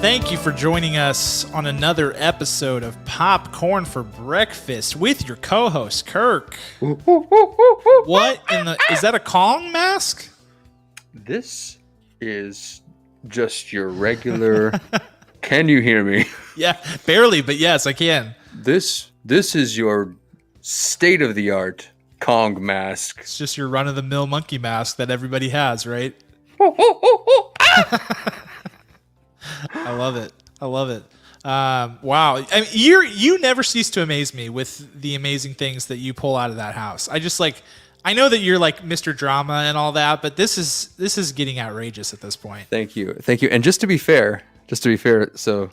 Thank you for joining us on another episode of Popcorn for Breakfast with your co-host, Kirk. What in the... Is that a Kong mask? This is just your regular... Can you hear me? Yeah, barely, but yes, I can. This is your state-of-the-art Kong mask. It's just your run-of-the-mill monkey mask that everybody has, right? I love it. Wow. I mean, you never cease to amaze me with the amazing things that you pull out of that house. I know that you're like Mr. Drama and all that, but this is getting outrageous at this point. Thank you. And just to be fair, so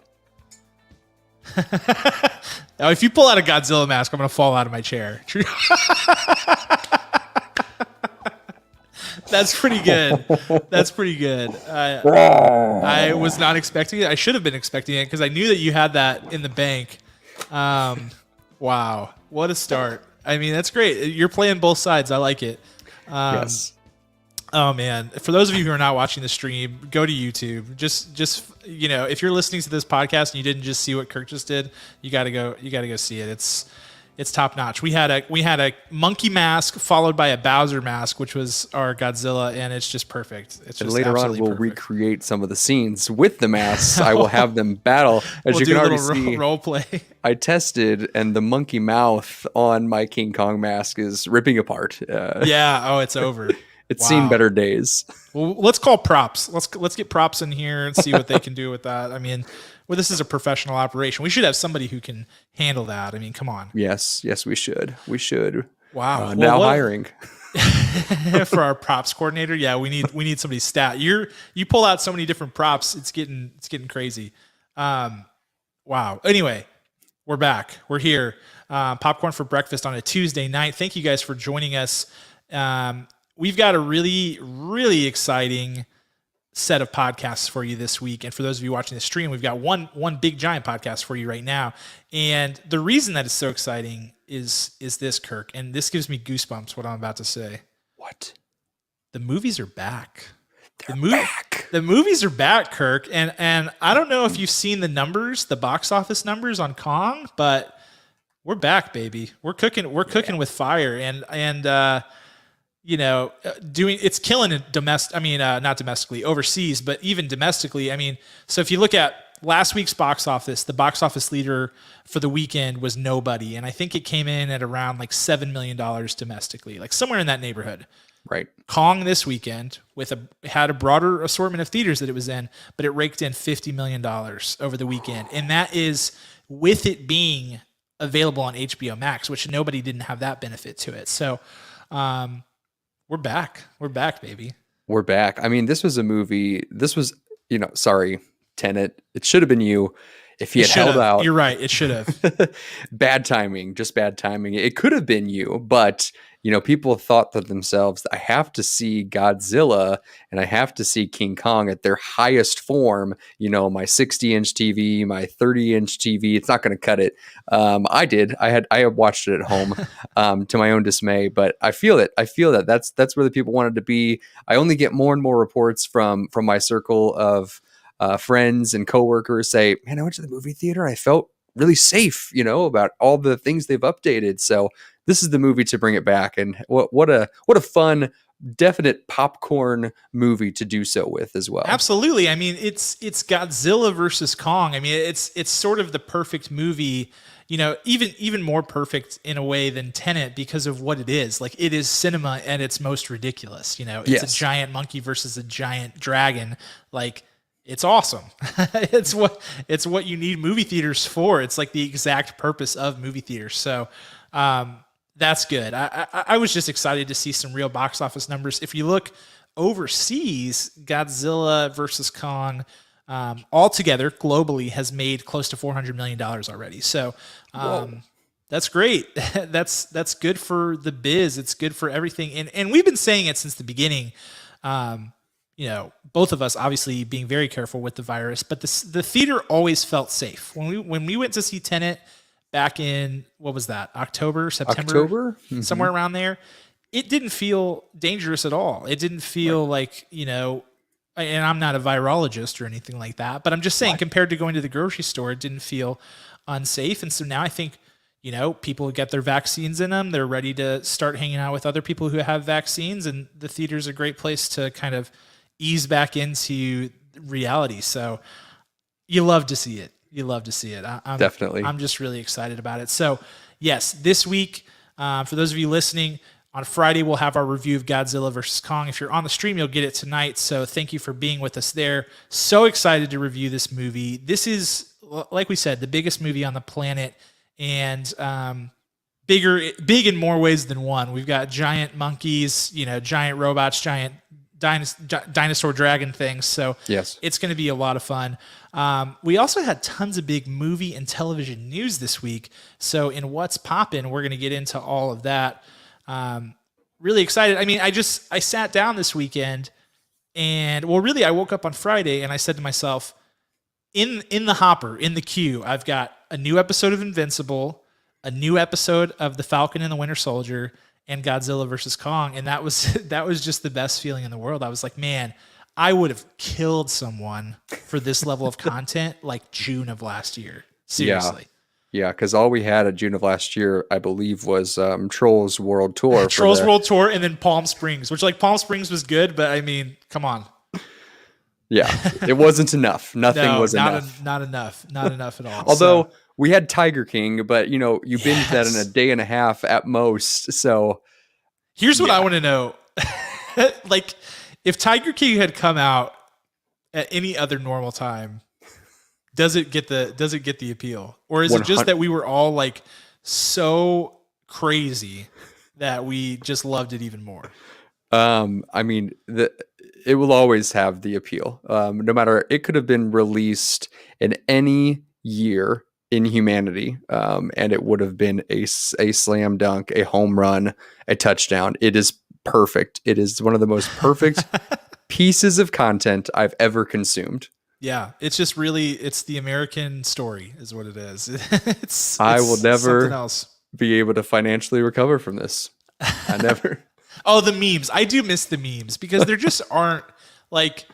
now, if you pull out a Godzilla mask, I'm going to fall out of my chair. That's pretty good. I was not expecting it. I should have been expecting it because I knew that you had that in the bank. Wow. What a start. I mean, that's great. You're playing both sides. I like it. Yes. Oh man. For those of you who are not watching the stream, go to YouTube. Just if you're listening to this podcast and you didn't just see what Kirk just did, you gotta go see it. It's top notch. We had a monkey mask followed by a Bowser mask, which was our Godzilla, and it's just perfect. It's just and later on we'll recreate some of the scenes with the masks. I will have them battle. As you can already see, role play. I tested, and the monkey mouth on my King Kong mask is ripping apart. Yeah. Oh, it's over. It's seen better days. Well, let's call props. Let's get props in here and see what they can do with that. I mean, well, this is a professional operation. We should have somebody who can handle that. I mean, come on. Yes, we should. Wow. Now hiring for our props coordinator. Yeah, we need somebody stat. You pull out so many different props. It's getting crazy. Wow. Anyway, we're back. We're here. Popcorn for breakfast on a Tuesday night. Thank you guys for joining us. We've got a really, really exciting set of podcasts for you this week. And for those of you watching the stream, we've got one big giant podcast for you right now. And the reason that it's so exciting is this, Kirk. And this gives me goosebumps, what I'm about to say. What? The movies are back. They're back. The movies are back, Kirk. And I don't know if you've seen the numbers, the box office numbers on Kong, but we're back, baby. We're cooking with fire. And it's killing it not domestically, overseas, but even domestically. I mean, so if you look at last week's box office, the box office leader for the weekend was Nobody. And I think it came in at around like $7 million domestically, like somewhere in that neighborhood. Right. Kong this weekend had a broader assortment of theaters that it was in, but it raked in $50 million over the weekend. And that is with it being available on HBO Max, which Nobody didn't have that benefit to it. So, we're back. We're back, baby. We're back. I mean, this was a movie. This was, sorry, Tenet. It should have been you if you had held out. You're right. It should have. Bad timing. Just bad timing. It could have been you, but, people thought to themselves, I have to see Godzilla and I have to see King Kong at their highest form. My 60-inch TV, my 30-inch TV. It's not going to cut it. I did. I had watched it at home to my own dismay, but I feel it. I feel that that's where the people wanted to be. I only get more and more reports from my circle of friends and coworkers say, man, I went to the movie theater. I felt really safe, about all the things they've updated. So this is the movie to bring it back. And what a fun, definite popcorn movie to do so with as well. Absolutely. I mean, it's Godzilla versus Kong. I mean, it's sort of the perfect movie, even more perfect in a way than Tenet because of what it is. Like, it is cinema at its most ridiculous. It's a giant monkey versus a giant dragon. Like, it's awesome. It's what you need movie theaters for. It's like the exact purpose of movie theaters. So, that's good. I was just excited to see some real box office numbers. If you look overseas, Godzilla versus Kong, altogether globally has made close to $400 million already. So, that's great. That's good for the biz. It's good for everything. And we've been saying it since the beginning. Both of us obviously being very careful with the virus, but the theater always felt safe. When we went to see Tenet back in, what was that? September, mm-hmm. Somewhere around there. It didn't feel dangerous at all. It didn't feel like, and I'm not a virologist or anything like that, but I'm just saying, compared to going to the grocery store, it didn't feel unsafe. And so now I think, people get their vaccines in them. They're ready to start hanging out with other people who have vaccines, and the theater's a great place to kind of ease back into reality. So you love to see it. You love to see it. Definitely. I'm just really excited about it. So yes, this week, for those of you listening, on Friday, we'll have our review of Godzilla vs. Kong. If you're on the stream, you'll get it tonight. So thank you for being with us there. So excited to review this movie. This is, like we said, the biggest movie on the planet, and big in more ways than one. We've got giant monkeys, giant robots, giant dinosaur dragon things. So yes, it's going to be a lot of fun. We also had tons of big movie and television news this week. So in What's Poppin', we're going to get into all of that. Really excited. I mean, I sat down this weekend, and I woke up on Friday and I said to myself, in the hopper, in the queue, I've got a new episode of Invincible, a new episode of The Falcon and the Winter Soldier, and Godzilla vs. Kong. And that was just the best feeling in the world. I was like, man, I would have killed someone for this level of content like June of last year. Seriously. Yeah, because all we had at June of last year, I believe, was Trolls World Tour. World Tour, and then Palm Springs, which Palm Springs was good, but I mean, come on. Yeah, it wasn't enough. Nothing was enough. Not enough. Not enough at all. Although we had Tiger King, but you binged that in a day and a half at most. So here's what I want to know. Like, if Tiger King had come out at any other normal time, does it get the appeal? Or is it just that we were all like so crazy that we just loved it even more? I mean, it will always have the appeal. No matter, it could have been released in any year in humanity, and it would have been a slam dunk, a home run, a touchdown. It is perfect. It is one of the most perfect pieces of content I've ever consumed. Yeah, it's just really, it's the American story is what it is. It's I will never be able to financially recover from this. I never. Oh, the memes. I do miss the memes because there just aren't, like,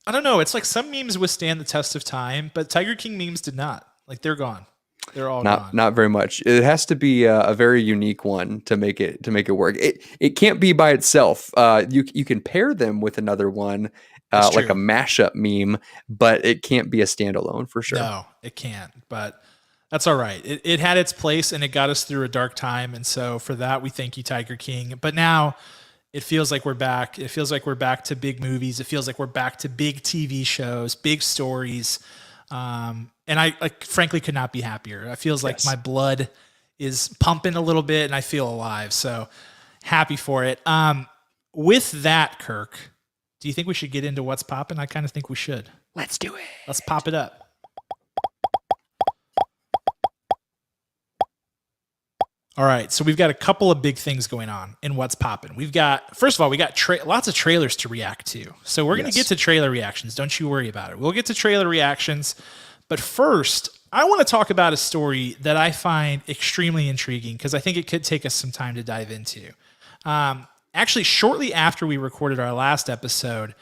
I don't know. It's like some memes withstand the test of time, but Tiger King memes did not. Like, they're gone. They're all gone. Not very much. It has to be a very unique one to make it work. It can't be by itself. You can pair them with another one, like a mashup meme, but it can't be a standalone for sure. No, it can't. But that's all right. It had its place, and it got us through a dark time. And so for that, we thank you, Tiger King. But now it feels like we're back. It feels like we're back to big movies. It feels like we're back to big TV shows, big stories. And I frankly could not be happier. It feels like my blood is pumping a little bit and I feel alive. So happy for it. With that, Kirk, do you think we should get into What's Poppin'? I kind of think we should. Let's do it. Let's pop it up. All right, so we've got a couple of big things going on in What's Poppin'. First of all, we got lots of trailers to react to. So we're going to get to trailer reactions. Don't you worry about it. We'll get to trailer reactions. But first, I want to talk about a story that I find extremely intriguing because I think it could take us some time to dive into. Actually, shortly after we recorded our last episode,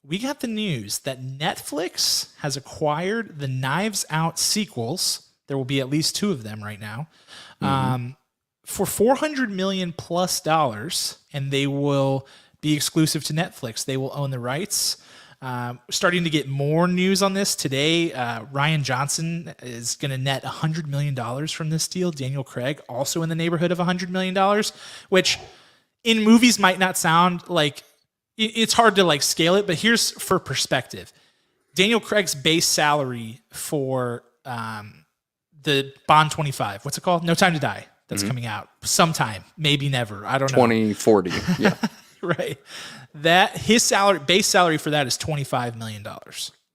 we got the news that Netflix has acquired the Knives Out sequels. There will be at least 2 of them right now. For $400 million plus, and they will be exclusive to Netflix. They will own the rights. Starting to get more news on this today. Ryan Johnson is going to net $100 million from this deal. Daniel Craig also in the neighborhood of $100 million, which in movies might not sound like, it's hard to like scale it, but here's for perspective. Daniel Craig's base salary for the Bond 25, what's it called? No Time to Die. That's coming out sometime, maybe never. I don't know. 2040. Yeah. Right. That his base salary for that is $25 million.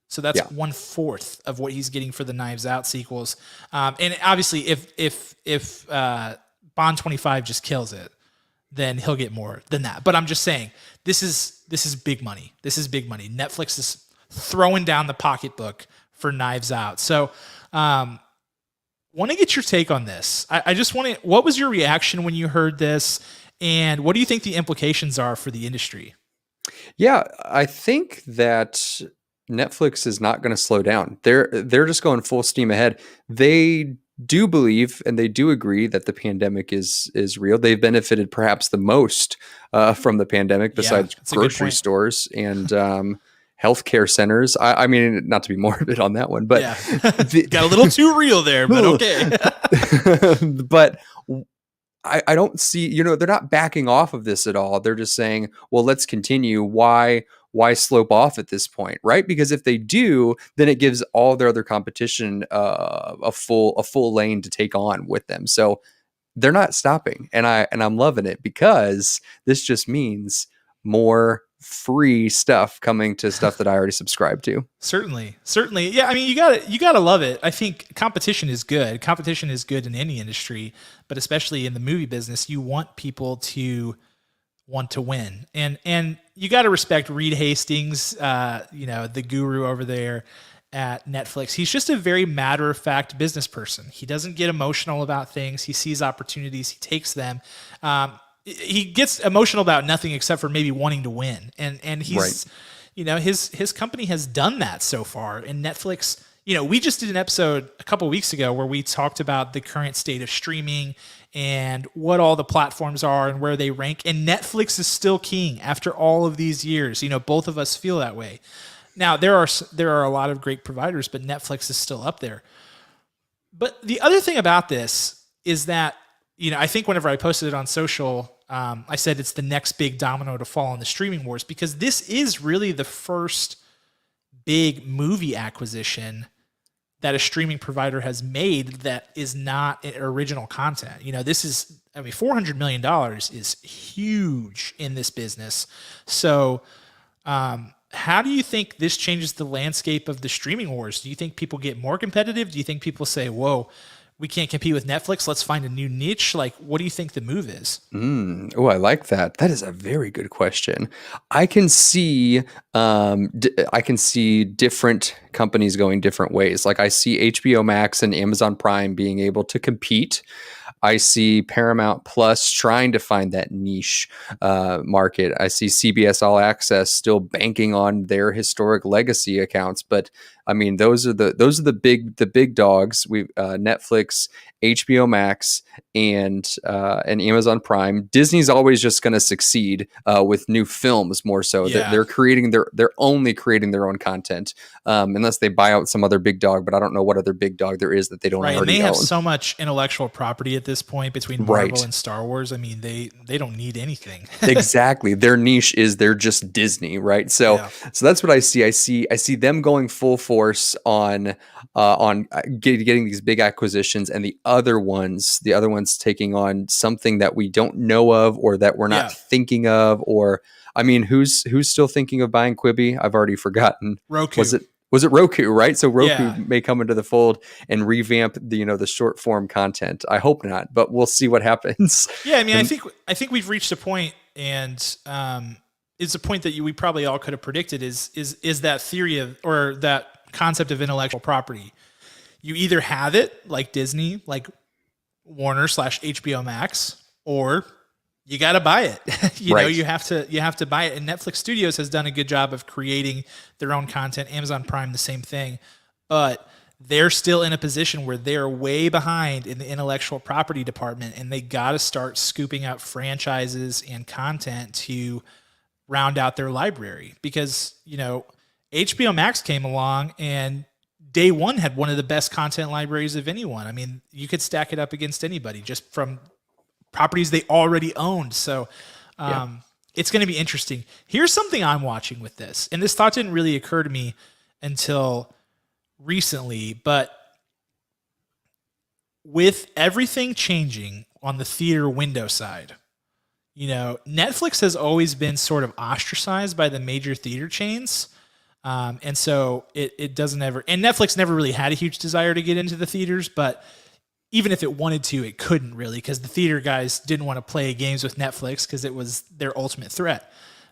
So that's 1/4 of what he's getting for the Knives Out sequels. And obviously if Bond 25 just kills it, then he'll get more than that. But I'm just saying, this is big money. This is big money. Netflix is throwing down the pocketbook for Knives Out. So, want to get your take on this. I just want to, what was your reaction when you heard this? And what do you think the implications are for the industry? Yeah, I think that Netflix is not going to slow down. They're just going full steam ahead. They do believe and they do agree that the pandemic is real. They've benefited perhaps the most from the pandemic, Yeah, besides that's a good grocery point. stores and healthcare centers. I mean, not to be morbid on that one, but Yeah. the, Got a little too real there, but okay. but I don't see, they're not backing off of this at all. They're just saying, well, let's continue. Why slope off at this point, right? Because if they do, then it gives all their other competition a full lane to take on with them. So they're not stopping, and I'm loving it, because this just means more free stuff coming to stuff that I already subscribe to. Certainly, certainly. Yeah, I mean, you gotta love it. I think competition is good. Competition is good in any industry, but especially in the movie business, you want people to want to win, and you got to respect Reed Hastings, the guru over there at Netflix. He's just a very matter of fact business person. He doesn't get emotional about things. He sees opportunities, he takes them. He gets emotional about nothing except for maybe wanting to win, and he's Right. his company has done that so far. And Netflix, we just did an episode a couple of weeks ago where we talked about the current state of streaming and what all the platforms are and where they rank. And Netflix is still king after all of these years. Both of us feel that way. Now there are a lot of great providers, but Netflix is still up there. But the other thing about this is that, I think whenever I posted it on social, I said it's the next big domino to fall in the streaming wars, because this is really the first big movie acquisition that a streaming provider has made that is not original content. This is, I mean, $400 million is huge in this business. So, how do you think this changes the landscape of the streaming wars? Do you think people get more competitive? Do you think people say, whoa, we can't compete with Netflix, let's find a new niche? Like, what do you think the move is? Oh, I like that. That is a very good question. I can see, I can see different companies going different ways. Like, I see HBO Max and Amazon Prime being able to compete. I see Paramount Plus trying to find that niche market. I see CBS All Access still banking on their historic legacy accounts, but I mean, those are the big dogs. We Netflix, HBO Max, and Amazon Prime. Disney's always just going to succeed with new films more so. Yeah. They're only creating their own content, unless they buy out some other big dog. But I don't know what other big dog there is that they don't Right, and already they have own. so much intellectual property at this point between Right. Marvel and Star Wars. I mean, they don't need anything. Exactly. Their niche is they're just Disney, right? So Yeah. so that's what I see. I see them going full force on getting these big acquisitions, and the other ones taking on something that we don't know of, or that we're not Yeah. thinking of. Or I mean, who's still thinking of buying Quibi? I've already forgotten. Roku. Was it Roku, right? So Roku Yeah. may come into the fold and revamp the short form content. I hope not, but we'll see what happens. Yeah, I mean, I think we've reached a point, and it's a point that we probably all could have predicted. Is that theory of, or that concept of intellectual property? You either have it like Disney, like Warner / HBO Max, or you got to buy it. Right. You have to buy it. And Netflix Studios has done a good job of creating their own content. Amazon Prime, the same thing, but they're still in a position where they're way behind in the intellectual property department, and they got to start scooping out franchises and content to round out their library. Because, HBO Max came along and day one had one of the best content libraries of anyone. I mean, you could stack it up against anybody just from properties they already owned. So, It's going to be interesting. Here's something I'm watching with this, and this thought didn't really occur to me until recently, but with everything changing on the theater window side, Netflix has always been sort of ostracized by the major theater chains. And so it doesn't ever, and Netflix never really had a huge desire to get into the theaters, but even if it wanted to, it couldn't really, because the theater guys didn't want to play games with Netflix because it was their ultimate threat.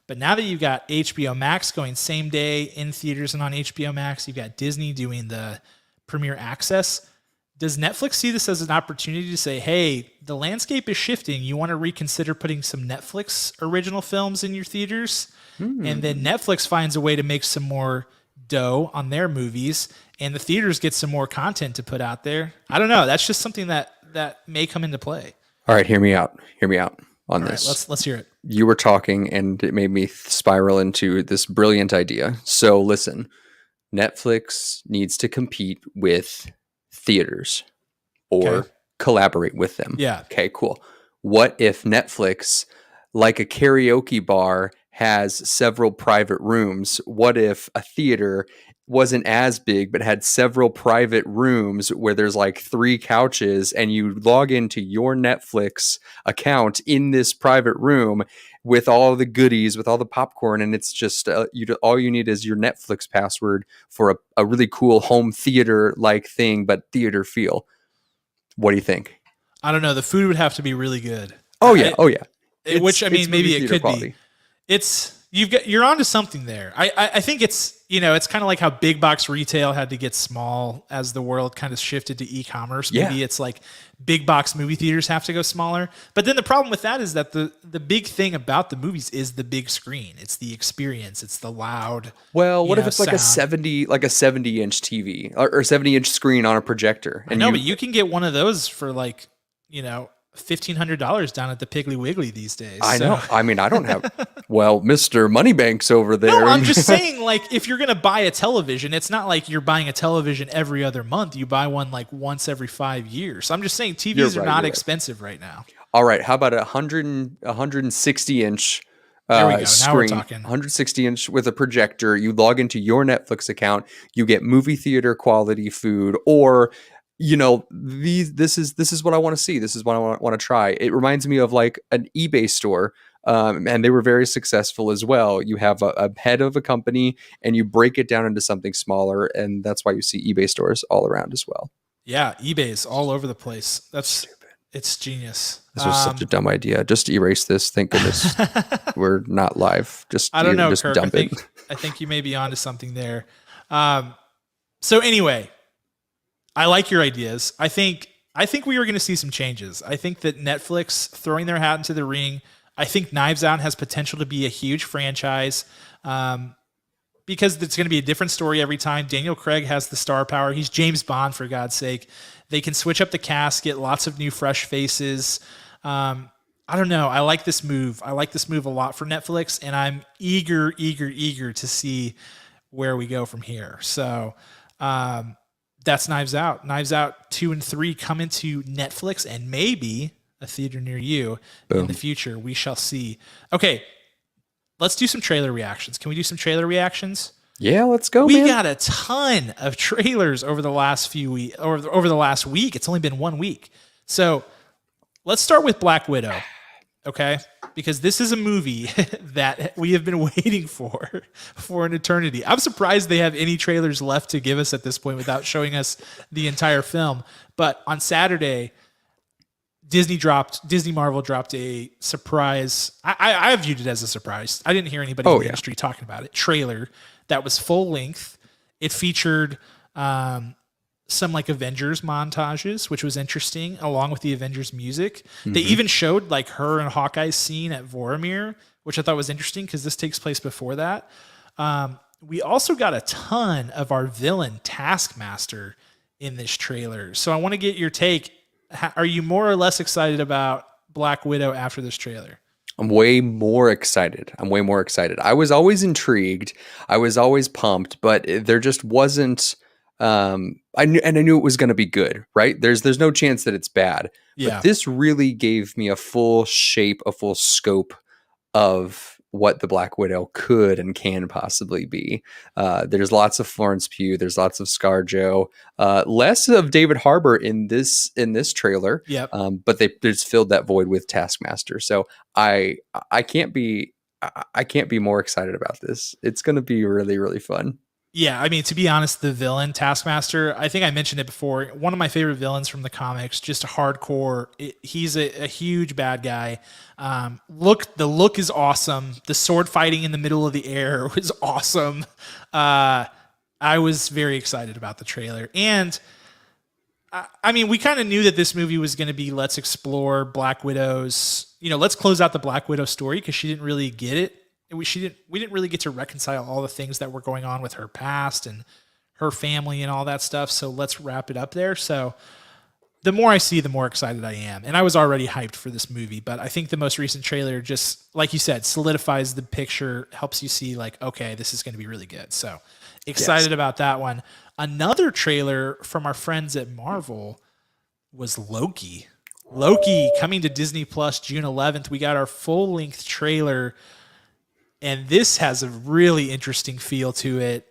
But now that you've got HBO Max going same day in theaters and on HBO Max, you've got Disney doing the Premier Access. Does Netflix see this as an opportunity to say, hey, the landscape is shifting. You want to reconsider putting some Netflix original films in your theaters? And then Netflix finds a way to make some more dough on their movies, and the theaters get some more content to put out there. I don't know. That's just something that may come into play. All right, hear me out. Hear me out on All this. right, let's hear it. You were talking, and it made me spiral into this brilliant idea. So listen, Netflix needs to compete with theaters or Okay. collaborate with them. Yeah. Okay, cool. What if Netflix, like a karaoke bar, has several private rooms? What if a theater wasn't as big but had several private rooms where there's like 3 couches and you log into your Netflix account in this private room with all the goodies, with all the popcorn, and it's just all you need is your Netflix password for a really cool home theater like thing, but theater feel. What do you think? I don't know. The food would have to be really good. Oh yeah, oh yeah. Which I mean, maybe movie it theater could quality. be. You're onto something there. I think it's kind of like how big box retail had to get small as the world kind of shifted to e-commerce. Maybe it's like big box movie theaters have to go smaller. But then the problem with that is that the big thing about the movies is the big screen. It's the experience. It's the loud. Well, what if it's like a sound. 70-inch TV or 70-inch screen on a projector? I know, but you can get one of those for like, $1,500 down at the Piggly Wiggly these days. I know. I mean, I don't have. Well, Mr. Moneybank's over there. No, I'm just saying, like, if you're gonna buy a television, it's not like you're buying a television every other month. You buy one like once every 5 years. I'm just saying TVs are not expensive right now. All right, how about a 160-inch There we go. Now we're screen, talking. 160-inch with a projector? You log into your Netflix account, you get movie theater quality food, or this is what I want to see. This is what I want to try. It reminds me of like an eBay store. And they were very successful as well. You have a head of a company and you break it down into something smaller. And that's why you see eBay stores all around as well. Yeah, eBay's all over the place. It's genius. This was such a dumb idea. Just erase this. Thank goodness we're not live. I don't know, just Kirk. dump it. I think you may be onto something there. So anyway, I like your ideas. I think we are going to see some changes. I think that Netflix throwing their hat into the ring. I think Knives Out has potential to be a huge franchise because it's going to be a different story every time. Daniel Craig has the star power. He's James Bond, for God's sake. They can switch up the cast, get lots of new, fresh faces. I don't know. I like this move. I like this move a lot for Netflix, and I'm eager to see where we go from here. So that's Knives Out. Knives Out 2 and 3 come into Netflix and maybe a theater near you in the future. We shall see. Okay, let's do some trailer reactions. Can we do some trailer reactions? Yeah, let's go. We man. got a ton of trailers over the last few weeks, or over the last week. It's only been 1 week. So let's start with Black Widow. Okay, because this is a movie that we have been waiting for an eternity. I'm surprised they have any trailers left to give us at this point without showing us the entire film. But on Saturday, Disney Marvel dropped a surprise. I viewed it as a surprise. I didn't hear anybody in the industry talking about it. Trailer that was full length. It featured some like Avengers montages, which was interesting, along with the Avengers music. Mm-hmm. They even showed like her and Hawkeye's scene at Vormir, which I thought was interesting because this takes place before that. We also got a ton of our villain Taskmaster in this trailer. So I want to get your take. Are you more or less excited about Black Widow after this trailer? I'm way more excited. I was always intrigued. I was always pumped, but there just wasn't. I knew it was going to be good, right? There's no chance that it's bad. Yeah. But this really gave me a full shape, a full scope of what the Black Widow could and can possibly be. There's lots of Florence Pugh. There's lots of ScarJo. Less of David Harbour in this trailer. Yep. But they just filled that void with Taskmaster. So I can't be more excited about this. It's going to be really, really fun. Yeah, I mean, to be honest, the villain, Taskmaster, I think I mentioned it before, one of my favorite villains from the comics, just a hardcore. He's a huge bad guy. The look is awesome. The sword fighting in the middle of the air was awesome. I was very excited about the trailer. And I mean, we kind of knew that this movie was going to be let's explore Black Widow's, let's close out the Black Widow story because she didn't really get it. We didn't really get to reconcile all the things that were going on with her past and her family and all that stuff. So let's wrap it up there. So the more I see, the more excited I am. And I was already hyped for this movie, but I think the most recent trailer just, like you said, solidifies the picture, helps you see like, okay, this is going to be really good. So excited about that one. Another trailer from our friends at Marvel was Loki. Loki coming to Disney Plus June 11th. We got our full-length trailer, and this has a really interesting feel to it.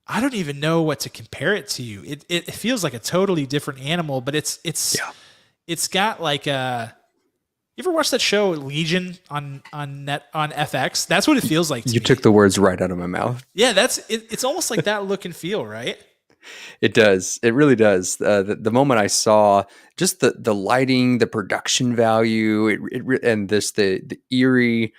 I don't even know what to compare it to. It feels like a totally different animal, but it's got like a. You ever watch that show Legion on FX? That's what it feels like to You me. took the words right out of my mouth. Yeah, it's almost like that look and feel, right? It does. It really does. The moment I saw just the lighting, the production value, and the eerie.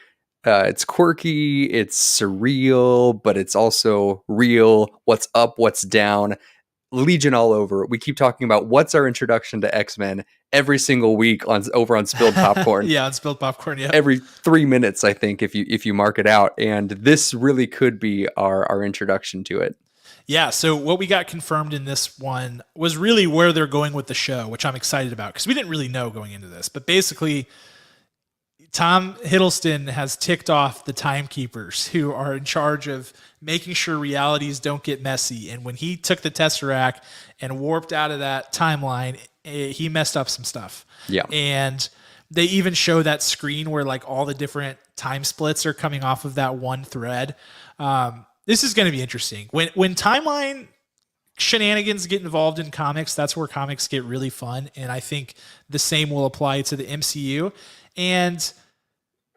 It's quirky, it's surreal, but it's also real. What's up? What's down? Legion all over. We keep talking about what's our introduction to X-Men every single week over on Spilled Popcorn. Yeah, on Spilled Popcorn. Yeah, every 3 minutes, I think, if you mark it out. And this really could be our introduction to it. Yeah. So what we got confirmed in this one was really where they're going with the show, which I'm excited about because we didn't really know going into this. But basically, Tom Hiddleston has ticked off the timekeepers who are in charge of making sure realities don't get messy. And when he took the Tesseract and warped out of that timeline, he messed up some stuff. Yeah. And they even show that screen where like all the different time splits are coming off of that one thread. This is going to be interesting. When timeline shenanigans get involved in comics, that's where comics get really fun. And I think the same will apply to the MCU. And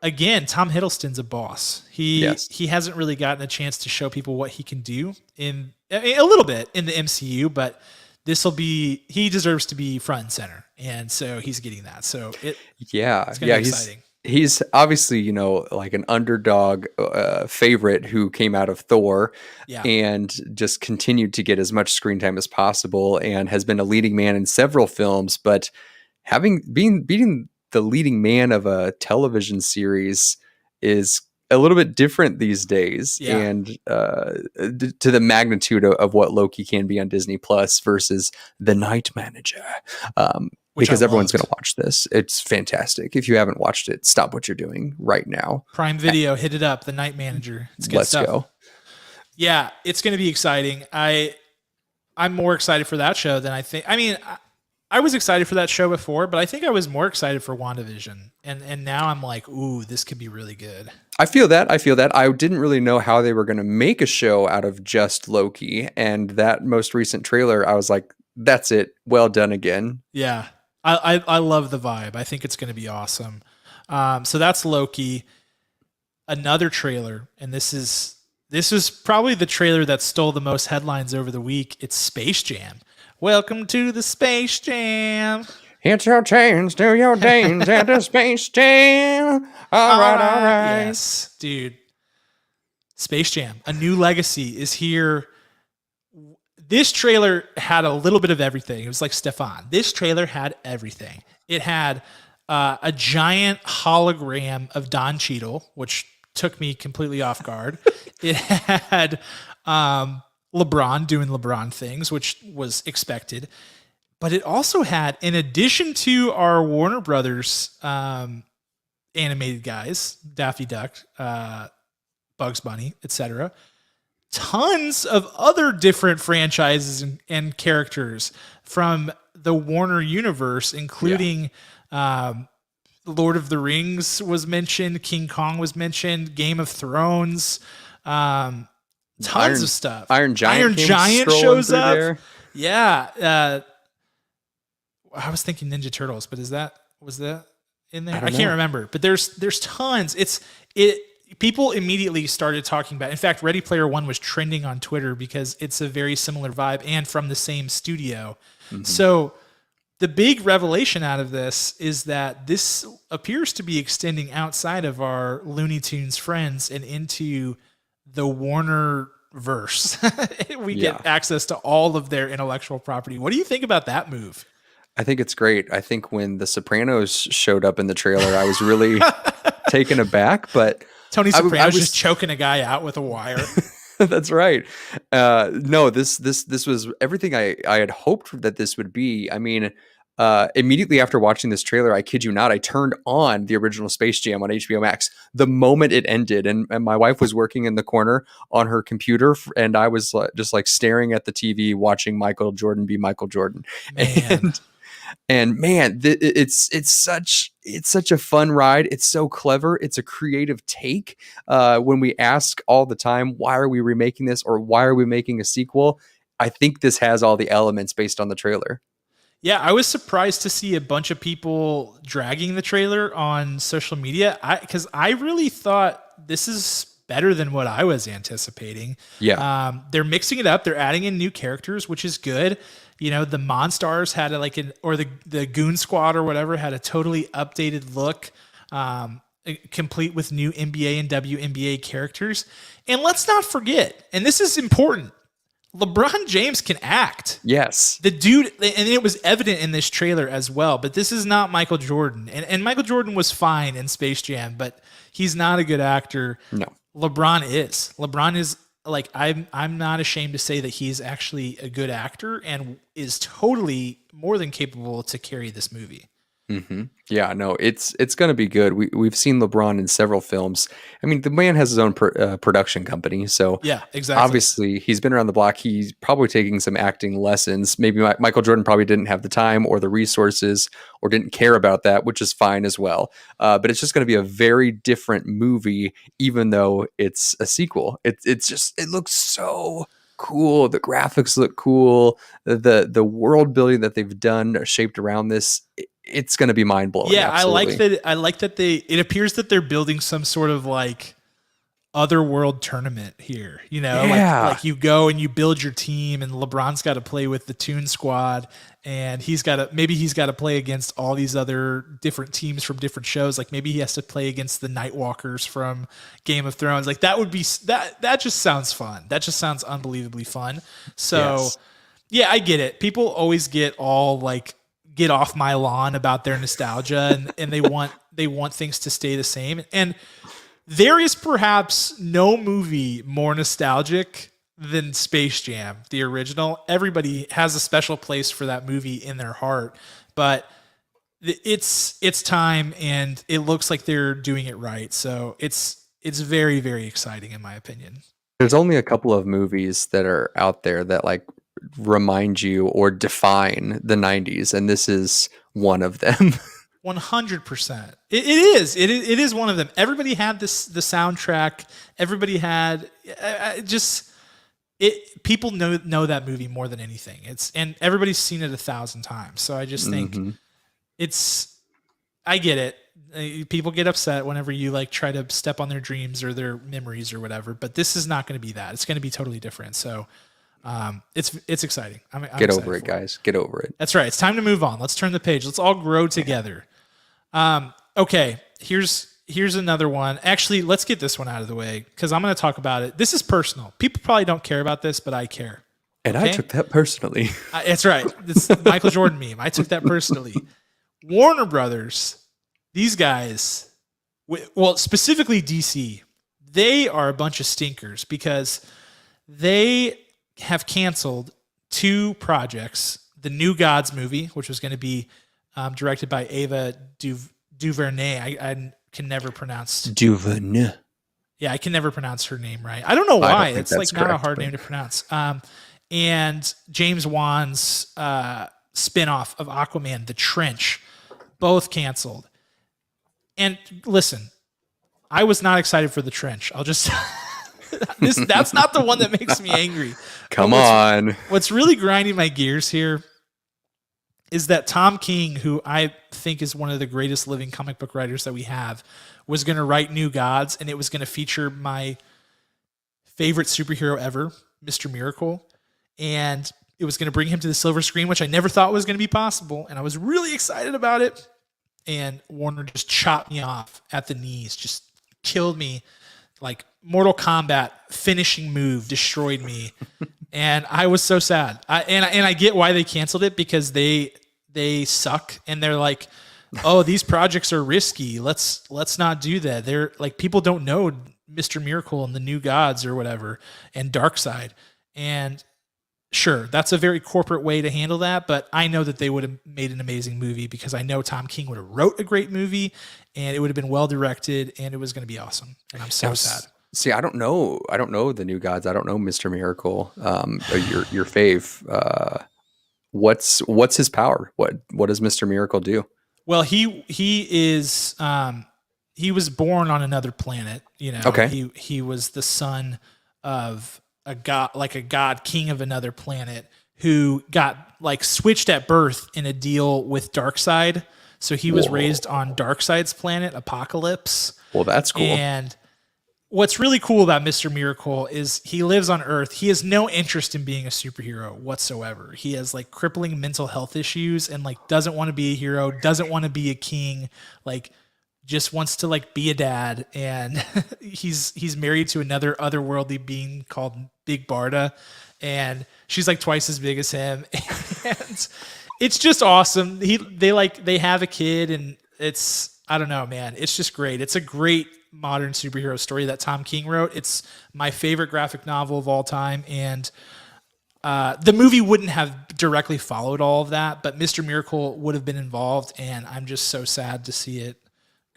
again, Tom Hiddleston's a boss. He hasn't really gotten a chance to show people what he can do in a little bit in the MCU, but he deserves to be front and center. And so he's getting that. So it's going to be exciting. He's obviously, like an underdog favorite who came out of Thor and just continued to get as much screen time as possible and has been a leading man in several films, but beating the leading man of a television series is a little bit different these days. Yeah. And to the magnitude of what Loki can be on Disney Plus versus The Night Manager. Because everyone's going to watch this. It's fantastic. If you haven't watched it, stop what you're doing right now. Prime Video, hit it up. The Night Manager. It's good stuff. Let's go. Yeah, it's going to be exciting. I'm more excited for that show than I think. I mean, I was excited for that show before, but I think I was more excited for WandaVision. And now I'm like, ooh, this could be really good. I feel that. I didn't really know how they were going to make a show out of just Loki. And that most recent trailer, I was like, that's it. Well done again. Yeah. I love the vibe. I think it's going to be awesome. So that's Loki. Another trailer, and this is probably the trailer that stole the most headlines over the week. It's Space Jam. Welcome to the Space Jam. Hit your chains, do your dance at the Space Jam. All right. Yes, dude. Space Jam, a new legacy is here. This trailer had a little bit of everything. It was like Stefan. This trailer had everything. It had a giant hologram of Don Cheadle, which took me completely off guard. It had LeBron doing LeBron things, which was expected. But it also had, in addition to our Warner Brothers animated guys, Daffy Duck, Bugs Bunny, etc., tons of other different franchises and characters from the Warner universe, including Lord of the Rings was mentioned, King Kong was mentioned, Game of Thrones, tons of stuff. Iron Giant shows up. There. Yeah. I was thinking Ninja Turtles, but was that in there? I can't remember, but there's tons. People immediately started talking about. In fact, Ready Player One was trending on Twitter because it's a very similar vibe and from the same studio. Mm-hmm. So the big revelation out of this is that this appears to be extending outside of our Looney Tunes friends and into the Warner verse. We Yeah. get access to all of their intellectual property. What do you think about that move? I think it's great. I think when The Sopranos showed up in the trailer, I was really taken aback, but Tony I Soprano's just was choking a guy out with a wire. that's right. No, this was everything I had hoped that this would be. I mean, immediately after watching this trailer, I kid you not, I turned on the original Space Jam on HBO Max the moment it ended, and my wife was working in the corner on her computer, and I was just like staring at the TV, watching Michael Jordan be Michael Jordan, Man. and man, it's such a fun ride. It's so clever. It's a creative take. When we ask all the time, why are we remaking this or why are we making a sequel? I think this has all the elements based on the trailer. Yeah, I was surprised to see a bunch of people dragging the trailer on social media. Because I really thought this is better than what I was anticipating. Yeah. They're mixing it up. They're adding in new characters, which is good. You know, the Monstars had the Goon Squad or whatever had a totally updated look, complete with new NBA and WNBA characters. And let's not forget, and this is important, LeBron James can act. Yes. The dude, and it was evident in this trailer as well, but this is not Michael Jordan. And Michael Jordan was fine in Space Jam, but he's not a good actor. No. LeBron is. LeBron is like, I'm not ashamed to say that he's actually a good actor and is totally more than capable to carry this movie. Mm-hmm. Yeah, no, it's going to be good. We've seen LeBron in several films. I mean, the man has his own production company, so yeah, exactly. Obviously, he's been around the block. He's probably taking some acting lessons. Maybe Michael Jordan probably didn't have the time or the resources or didn't care about that, which is fine as well. But it's just going to be a very different movie, even though it's a sequel. It looks so cool. The graphics look cool. The world building that they've done shaped around this. It's going to be mind blowing. Yeah, absolutely. I like that it appears that they're building some sort of like otherworld tournament here. You know, Yeah. like you go and you build your team, and LeBron's got to play with the Toon Squad, and he's got to play against all these other different teams from different shows. Like maybe he has to play against the Nightwalkers from Game of Thrones. Like that would be that just sounds fun. That just sounds unbelievably fun. So Yes. yeah, I get it. People always get all like, get off my lawn about their nostalgia, and they want things to stay the same. And there is perhaps no movie more nostalgic than Space Jam, the original. Everybody has a special place for that movie in their heart, but it's time, and it looks like they're doing it right. So it's very, very exciting in my opinion. There's only a couple of movies that are out there that like remind you or define the 90s, and this is one of them. 100%. It is one of them. Everybody had the soundtrack. Everybody had people know that movie more than anything. And everybody's seen it 1,000 times. So I just think I get it. People get upset whenever you like try to step on their dreams or their memories or whatever, but this is not going to be that. It's going to be totally different. So it's exciting. I'm Get excited over it, for guys. Get over it. That's right. It's time to move on. Let's turn the page. Let's all grow together. Okay. Here's another one. Actually, let's get this one out of the way because I'm going to talk about it. This is personal. People probably don't care about this, but I care. And okay? I took that personally. That's right. It's the Michael Jordan meme. I took that personally. Warner Brothers, these guys, well, specifically DC, they are a bunch of stinkers because they have canceled 2 projects. The New Gods movie, which was going to be directed by Ava DuVernay. I can never pronounce DuVernay. Yeah, I can never pronounce her name right. I don't know why. It's like not a hard name to pronounce. And James Wan's spinoff of Aquaman, The Trench, both canceled. And listen, I was not excited for The Trench. I'll just that's not the one that makes me angry. Come on. What's really grinding my gears here is that Tom King, who I think is one of the greatest living comic book writers that we have, was going to write New Gods, and it was going to feature my favorite superhero ever, Mr. Miracle. And it was going to bring him to the silver screen, which I never thought was going to be possible. And I was really excited about it. And Warner just chopped me off at the knees, just killed me like Mortal Kombat finishing move destroyed me, and I was so sad. I get why they canceled it, because they suck, and they're like, oh, these projects are risky. Let's not do that. They're like, people don't know Mr. Miracle and the New Gods or whatever, and Darkseid. And sure, that's a very corporate way to handle that, but I know that they would have made an amazing movie, because I know Tom King would have wrote a great movie, and it would have been well directed, and it was going to be awesome. And I'm so sad. See, I don't know the New Gods. I don't know Mr. Miracle. Your fave. What's his power? What does Mr. Miracle do? Well, he is he was born on another planet. You know, Okay. he was the son of a god, like a god king of another planet, who got like switched at birth in a deal with Darkseid. So he was raised on Darkseid's planet, Apocalypse. Well, that's cool. And what's really cool about Mr. Miracle is he lives on Earth. He has no interest in being a superhero whatsoever. He has like crippling mental health issues, and like doesn't want to be a hero, doesn't want to be a king, like just wants to like be a dad. And he's married to another otherworldly being called Big Barda, and she's like twice as big as him. And it's just awesome. They have a kid, and it's, I don't know, man. It's just great. It's a great modern superhero story that Tom King wrote. It's my favorite graphic novel of all time, and the movie wouldn't have directly followed all of that, but Mr. Miracle would have been involved, and I'm just so sad to see it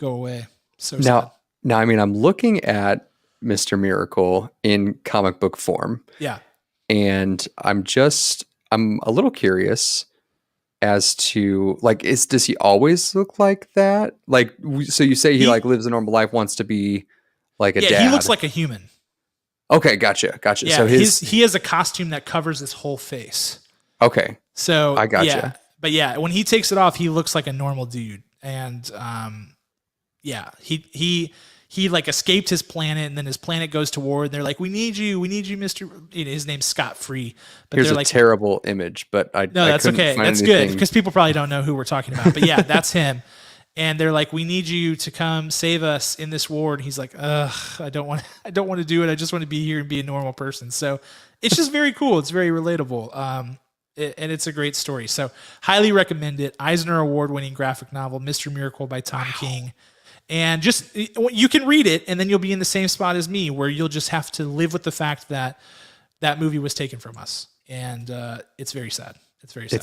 go away. So sad. Now, I mean, I'm looking at Mr. Miracle in comic book form. Yeah. And I'm a little curious as to like, does he always look like that? Like, so you say he like lives a normal life, wants to be like a dad. He looks like a human. Okay, gotcha. Yeah, so he has a costume that covers his whole face. Okay, so I gotcha. Yeah, but yeah, when he takes it off, he looks like a normal dude, and yeah, he like escaped his planet, and then his planet goes to war, and they're like, we need you, Mr. His name's Scott Free. But here's they're a like, terrible image, but no, that's okay. That's good, because people probably don't know who we're talking about. But yeah, that's him. And they're like, we need you to come save us in this war. And he's like, ugh, I don't want to do it. I just want to be here and be a normal person. So it's just very cool. It's very relatable. And it's a great story. So highly recommend it. Eisner Award-winning graphic novel, Mr. Miracle by Tom King. And just, you can read it, and then you'll be in the same spot as me, where you'll just have to live with the fact that that movie was taken from us. And it's very sad. It's very sad.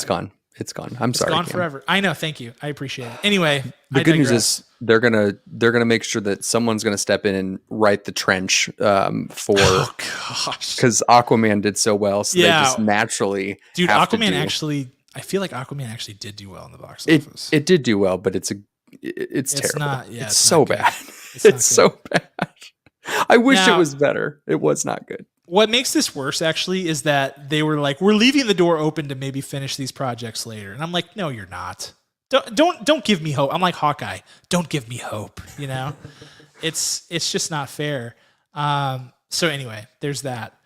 It's gone. I'm sorry. It's gone forever. I know. Thank you. I appriciate it. Anyway, the good news is they're gonna make sure that someone's gonna step in and right the trench for, because Aquaman did so well. So they just naturally, dude. Aquaman actually, I feel like Aquaman actually did do well in the box office. It did do well, but it's terrible. Not, yeah, it's so not bad. It's so bad. I wish it was better. It was not good. What makes this worse, actually, is that they were like, we're leaving the door open to maybe finish these projects later. And I'm like, no, you're not. Don't give me hope. I'm like Hawkeye. Don't give me hope. You know, it's just not fair. So anyway, there's that,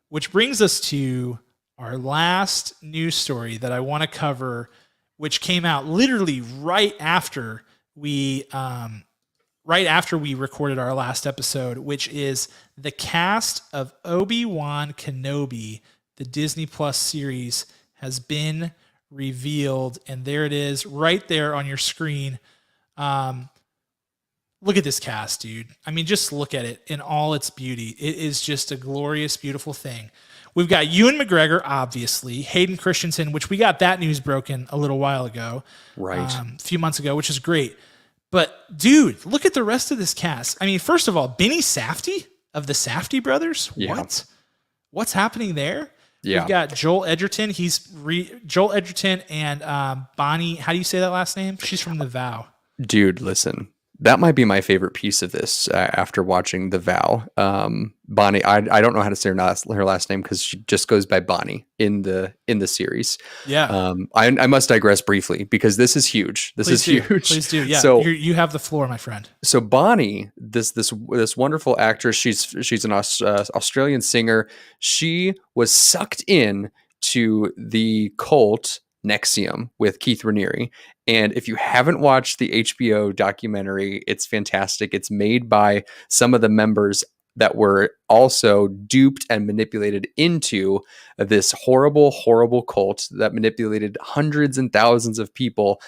which brings us to our last news story that I want to cover, which came out literally right after we recorded our last episode, which is the cast of Obi-Wan Kenobi, the Disney Plus series, has been revealed. And there it is right there on your screen. Look at this cast, dude. I mean, just look at it in all its beauty. It is just a glorious, beautiful thing. We've got Ewan McGregor, obviously, Hayden Christensen, which we got that news broken a little while ago, right? A few months ago, which is great. But dude, look at the rest of this cast. I mean, first of all, Benny Safdie of the Safdie brothers. Yeah. What's happening there? Yeah. We've got Joel Edgerton. Joel Edgerton and Bonnie. How do you say that last name? She's from The Vow. Dude, listen. That might be my favorite piece of this after watching The Vow. Bonnie, I don't know how to say her last name because she just goes by Bonnie in the series. Yeah. I must digress briefly because this is huge. Huge. Please do. Yeah. So you have the floor, my friend. So Bonnie, this wonderful actress, she's an Australian singer. She was sucked in to the cult Nexium with Keith Raniere. And if you haven't watched the HBO documentary, it's fantastic. It's made by some of the members that were also duped and manipulated into this horrible, horrible cult that manipulated hundreds and thousands of people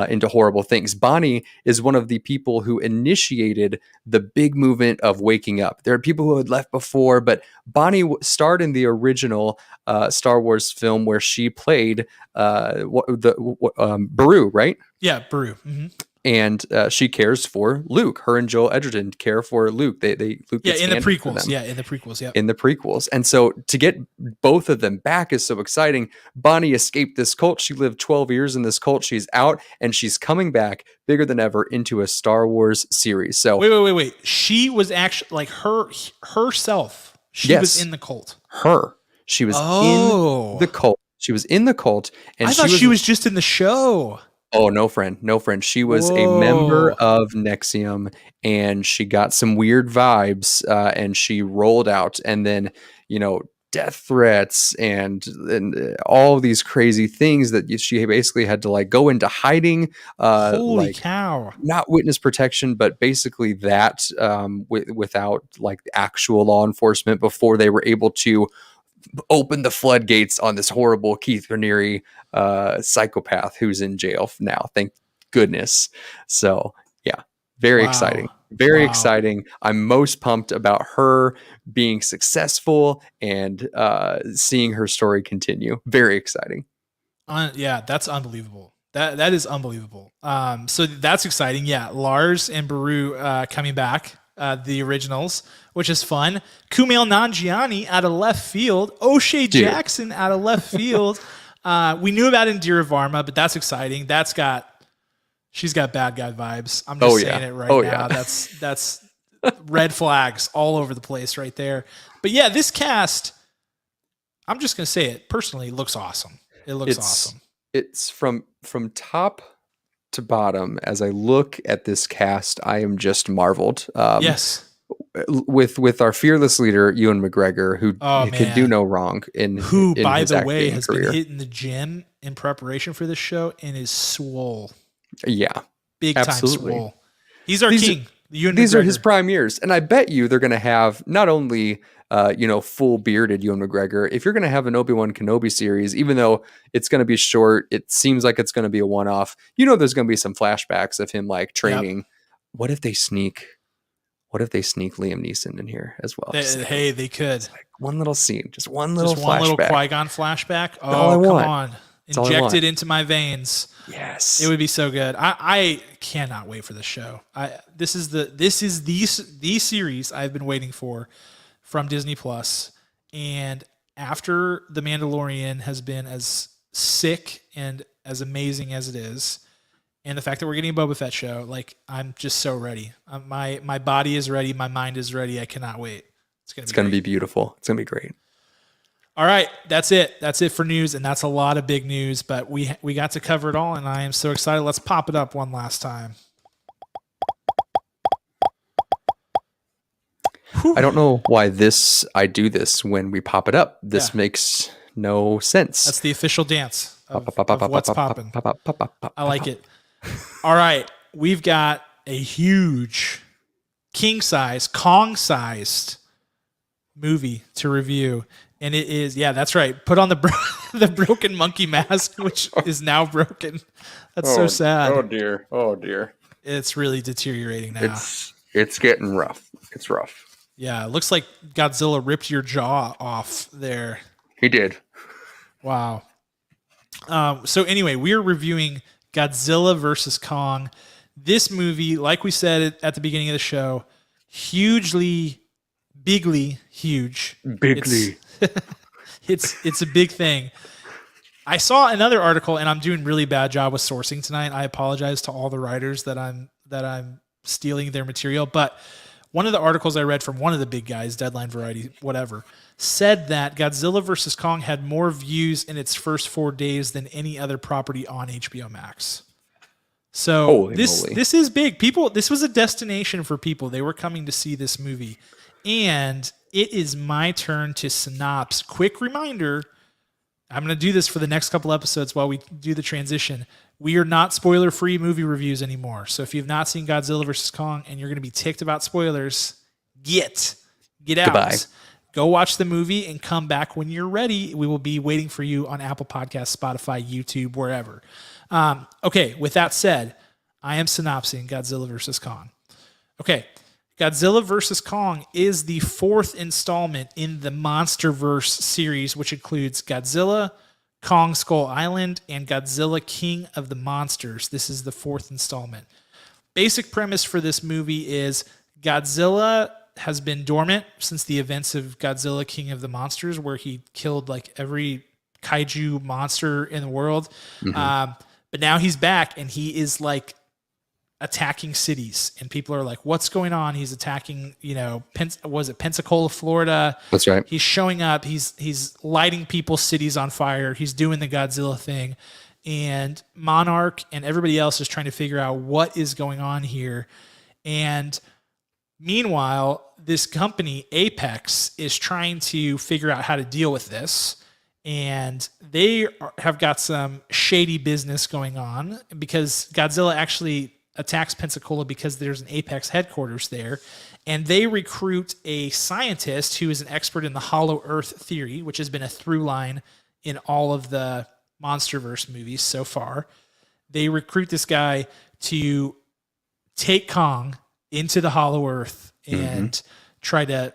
into horrible things. Bonnie is one of the people who initiated the big movement of waking up. There are people who had left before, but Bonnie starred in the original Star Wars film where she played Beru, right? Yeah, Beru. Mm-hmm. And she cares for Luke. Her and Joel Edgerton care for Luke. Luke gets in the handed for prequels. them. Yeah, in the prequels. Yeah, in the prequels. And so to get both of them back is so exciting. Bonnie escaped this cult. She lived 12 years in this cult. She's out and she's coming back bigger than ever into a Star Wars series. So wait. She was actually like herself. She was in the cult. She was in the cult. She was in the cult. And I thought she was just in the show. Oh, no, friend. She was a member of Nexium, and she got some weird vibes, and she rolled out. And then, death threats and all of these crazy things that she basically had to like go into hiding. Holy cow! Not witness protection, but basically that without like actual law enforcement before they were able to open the floodgates on this horrible Keith Raniere psychopath who's in jail now. Thank goodness. So yeah, very exciting. Very exciting. I'm most pumped about her being successful and seeing her story continue. Very exciting. Yeah, that's unbelievable. That is unbelievable. So that's exciting. Yeah, Lars and Beru coming back. The originals, which is fun. Kumail Nanjiani out of left field. O'Shea Jackson out of left field. We knew about Indira Varma, but that's exciting. She's got bad guy vibes. I'm just saying it right now. Yeah. That's red flags all over the place right there. But yeah, this cast, I'm just gonna say it personally, looks awesome. It looks awesome. It's from top to bottom. As I look at this cast, I am just marveled. Yes. With our fearless leader, Ewan McGregor, who could do no wrong who, by the way, has career. been hitting the gym in preparation for this show and is swole. Yeah. Big time swole. He's our king. These are his prime years. And I bet you they're going to have not only full bearded Ewan McGregor. If you're going to have an Obi-Wan Kenobi series, even though it's going to be short, it seems like it's going to be a one-off. There's going to be some flashbacks of him like training. Yep. What if they sneak Liam Neeson in here as well? They could. Like one little scene, just one little Qui-Gon flashback. Oh, come on. Inject it into my veins. Yes. It would be so good. I cannot wait for this show. This is the series I've been waiting for from Disney Plus. And after The Mandalorian has been as sick and as amazing as it is, and the fact that we're getting a Boba Fett show, like, I'm just so ready. My body is ready. My mind is ready. I cannot wait. It's going to be beautiful. It's going to be great. All right, that's it. That's it for news, and that's a lot of big news, but we got to cover it all, and I am so excited. Let's pop it up one last time. I don't know why I do this when we pop it up. This makes no sense. That's the official dance of what's popping. I like it. All right, we've got a huge king-size, Kong-sized movie to review. And it is, that's right. Put on the broken monkey mask, which is now broken. That's so sad. Oh dear. It's really deteriorating now. It's getting rough. It's rough. Yeah, it looks like Godzilla ripped your jaw off there. He did. Wow. So anyway, we're reviewing Godzilla versus Kong. This movie, like we said at the beginning of the show, bigly huge. It's a big thing. I saw another article, and I'm doing really bad job with sourcing tonight. I apologize to all the writers that I'm stealing their material, but one of the articles I read from one of the big guys, Deadline, Variety, whatever, said that Godzilla vs. Kong had more views in its first 4 days than any other property on HBO Max. So this is big. This was a destination for people. They were coming to see this movie. And it is my turn to synopsis. Quick reminder, I'm going to do this for the next couple episodes while we do the transition. We are not spoiler-free movie reviews anymore. So if you've not seen Godzilla vs. Kong and you're going to be ticked about spoilers, get Get out. Goodbye. Go watch the movie and come back when you're ready. We will be waiting for you on Apple Podcasts, Spotify, YouTube, wherever. Okay, with that said, I am synopsing Godzilla vs. Kong. Okay, Godzilla vs. Kong is the 4th installment in the MonsterVerse series, which includes Godzilla, Kong Skull Island, and Godzilla King of the Monsters. This is the 4th installment. Basic premise for this movie is Godzilla has been dormant since the events of Godzilla King of the Monsters, where he killed like every kaiju monster in the world. But now he's back and he is like attacking cities, and people are like, what's going on? He's attacking, Pensacola, Florida. That's right. He's showing up. He's lighting people's cities on fire. He's doing the Godzilla thing. And Monarch and everybody else is trying to figure out what is going on here. And meanwhile, this company, Apex, is trying to figure out how to deal with this. And they have got some shady business going on because Godzilla actually attacks Pensacola because there's an Apex headquarters there. And they recruit a scientist who is an expert in the Hollow Earth theory, which has been a through line in all of the MonsterVerse movies so far. They recruit this guy to take Kong into the Hollow Earth and try to,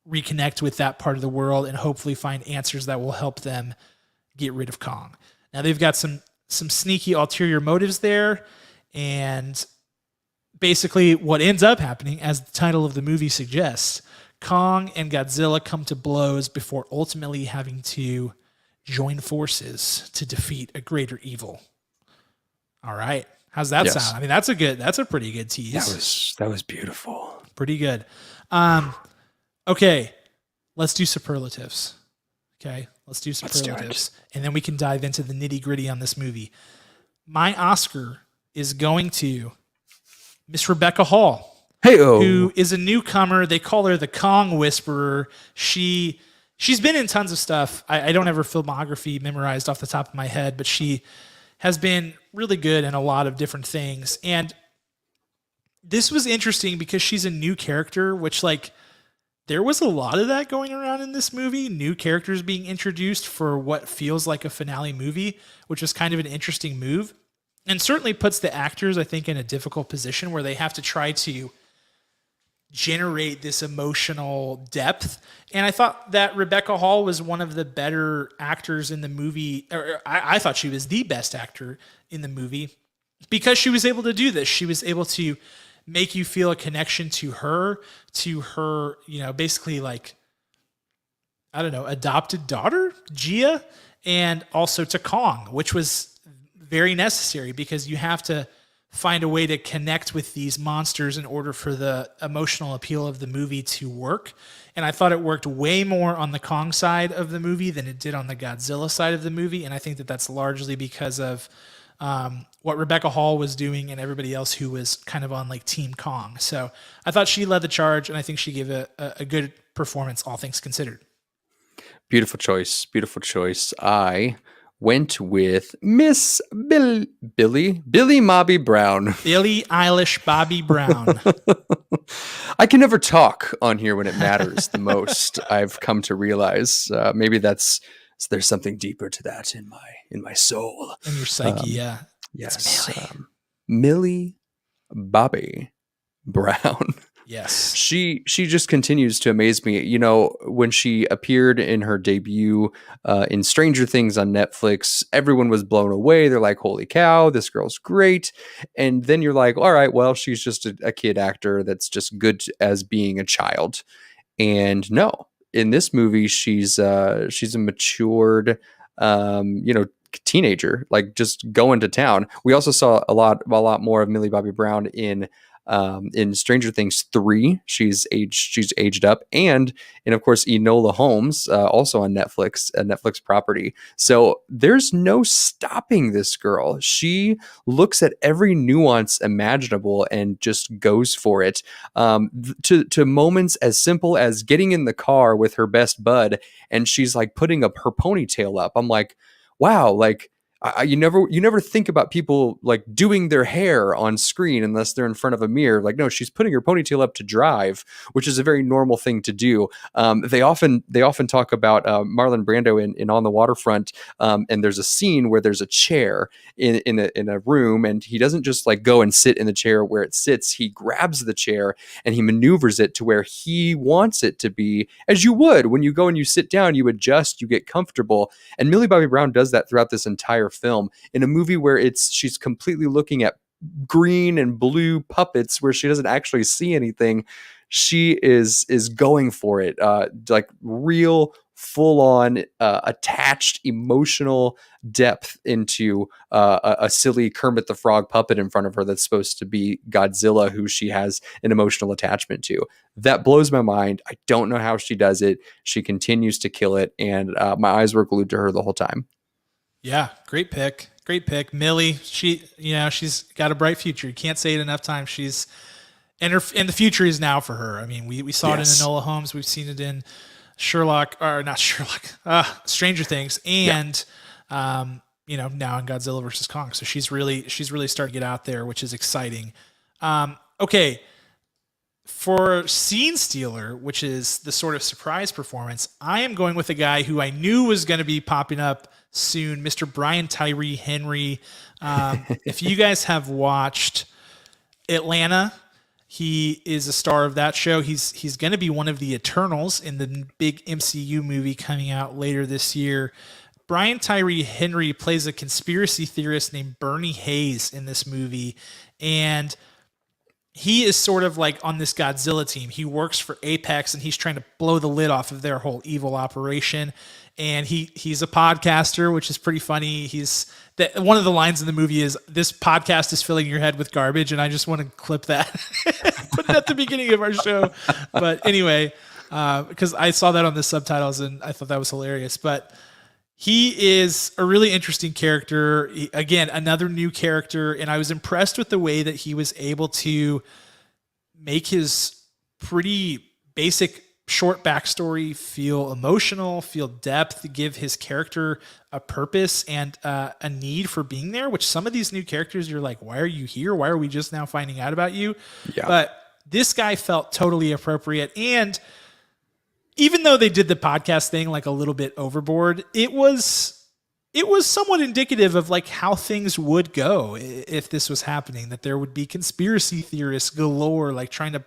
reconnect with that part of the world and hopefully find answers that will help them get rid of Kong. Now they've got some sneaky ulterior motives there, and basically what ends up happening, as the title of the movie suggests, Kong and Godzilla come to blows before ultimately having to join forces to defeat a greater evil. All right. How's that sound? I mean, that's a pretty good tease. That was beautiful. Pretty good. Okay, let's do superlatives. Okay, let's do superlatives. And then we can dive into the nitty gritty on this movie. My Oscar is going to Miss Rebecca Hall, who is a newcomer. They call her the Kong Whisperer. She's been in tons of stuff. I don't have her filmography memorized off the top of my head, but she has been really good in a lot of different things. And this was interesting because she's a new character, which there was a lot of that going around in this movie, new characters being introduced for what feels like a finale movie, which is kind of an interesting move, and certainly puts the actors, I think, in a difficult position where they have to try to generate this emotional depth. And I thought that Rebecca Hall was one of the better actors in the movie, or I thought she was the best actor in the movie because she was able to do this. She was able to make you feel a connection to her, basically adopted daughter, Gia, and also to Kong, which was very necessary because you have to find a way to connect with these monsters in order for the emotional appeal of the movie to work. And I thought it worked way more on the Kong side of the movie than it did on the Godzilla side of the movie. And I think that that's largely because of what Rebecca Hall was doing and everybody else who was kind of on Team Kong. So I thought she led the charge, and I think she gave a good performance, all things considered. Beautiful choice. Beautiful choice. I went with Miss Billy Bobby Brown. Billie Eilish Bobby Brown. I can never talk on here when it matters the most. I've come to realize maybe there's something deeper to that in my soul, in your psyche. Yes, Millie Bobby Brown. Yes, she just continues to amaze me. When she appeared in her debut in Stranger Things on Netflix, everyone was blown away. They're like, "Holy cow, this girl's great!" And then you're like, "All right, well, she's just a kid actor that's just good as being a child." And no. In this movie, she's a matured, teenager, just going to town. We also saw a lot more of Millie Bobby Brown in Stranger Things 3. She's aged up, and of course Enola Holmes, also on Netflix, a Netflix property. So there's no stopping this girl. She looks at every nuance imaginable and just goes for it. To moments as simple as getting in the car with her best bud, and she's putting up her ponytail up. I'm like, wow, you never think about people like doing their hair on screen unless they're in front of a mirror. Like, no, she's putting her ponytail up to drive, which is a very normal thing to do. They often talk about Marlon Brando in On the Waterfront, and there's a scene where there's a chair in a room, and he doesn't just like go and sit in the chair where it sits. He grabs the chair and he maneuvers it to where he wants it to be, as you would when you go and you sit down, you adjust, you get comfortable. And Millie Bobby Brown does that throughout this entire film in a movie where she's completely looking at green and blue puppets where she doesn't actually see anything. She is going for it, like real full on attached emotional depth into a silly Kermit the Frog puppet in front of her that's supposed to be Godzilla, who she has an emotional attachment to. That blows my mind. I don't know how she does it. She continues to kill it, and my eyes were glued to her the whole time. Yeah, great pick. Great pick. Millie, she's got a bright future. You can't say it enough times. And the future is now for her. I mean, we saw it in Enola Holmes. We've seen it in Stranger Things, and now in Godzilla versus Kong. So she's really starting to get out there, which is exciting. Okay. For Scene Stealer, which is the sort of surprise performance, I am going with a guy who I knew was going to be popping up soon, Mr. Brian Tyree Henry. If you guys have watched Atlanta, he is a star of that show. He's going to be one of the Eternals in the big MCU movie coming out later this year. Brian Tyree Henry plays a conspiracy theorist named Bernie Hayes in this movie, and he is sort of like on this Godzilla team. He works for Apex, and he's trying to blow the lid off of their whole evil operation. And he's a podcaster, which is pretty funny. One of the lines in the movie is, "This podcast is filling your head with garbage," and I just want to clip that, put that at the beginning of our show. But anyway, because I saw that on the subtitles and I thought that was hilarious. But he is a really interesting character. Again, another new character, and I was impressed with the way that he was able to make his pretty basic short backstory feel emotional, feel depth, give his character a purpose and a need for being there, which some of these new characters, you're like, why are you here? Why are we just now finding out about you? Yeah. But this guy felt totally appropriate. And even though they did the podcast thing like a little bit overboard, it was somewhat indicative of like how things would go if this was happening, that there would be conspiracy theorists galore, like trying to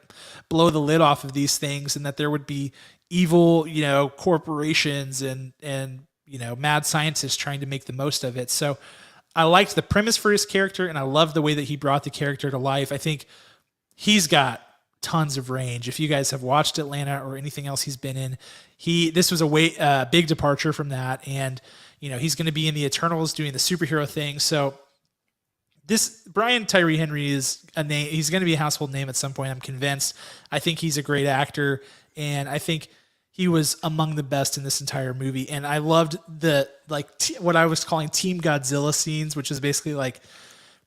blow the lid off of these things, and that there would be evil, corporations and mad scientists trying to make the most of it. So I liked the premise for his character, and I loved the way that he brought the character to life. I think he's got tons of range. If you guys have watched Atlanta or anything else he's been in, this was a big departure from that. And, he's going to be in the Eternals doing the superhero thing. So this Brian Tyree Henry is a name. He's going to be a household name at some point, I'm convinced. I think he's a great actor, and I think he was among the best in this entire movie. And I loved what I was calling Team Godzilla scenes, which is basically like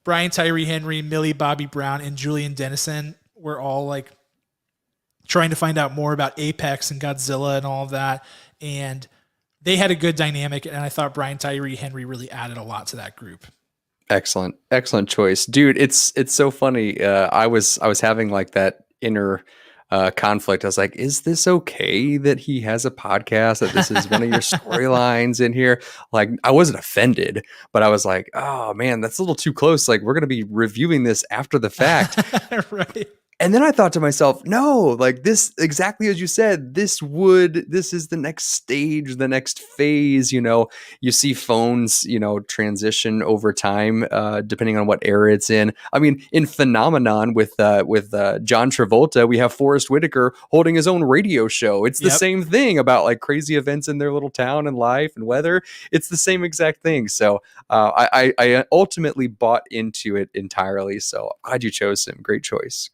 Brian Tyree Henry, Millie Bobby Brown, and Julian Dennison were all like trying to find out more about Apex and Godzilla and all of that. And they had a good dynamic, and I thought Brian Tyree Henry really added a lot to that group. Excellent choice, dude. It's so funny. I was having like that inner conflict. I was like, is this okay that he has a podcast, that this is one of your storylines in here? Like, I wasn't offended, but I was like, oh man, that's a little too close. Like, we're going to be reviewing this after the fact. Right. And then I thought to myself, no, like this, exactly as you said, this is the next stage, the next phase. You see phones, transition over time, depending on what era it's in. I mean, in Phenomenon with John Travolta, we have Forrest Whitaker holding his own radio show. It's the same thing about like crazy events in their little town and life and weather. It's the same exact thing. So I ultimately bought into it entirely. So I'm glad you chose him. Great choice.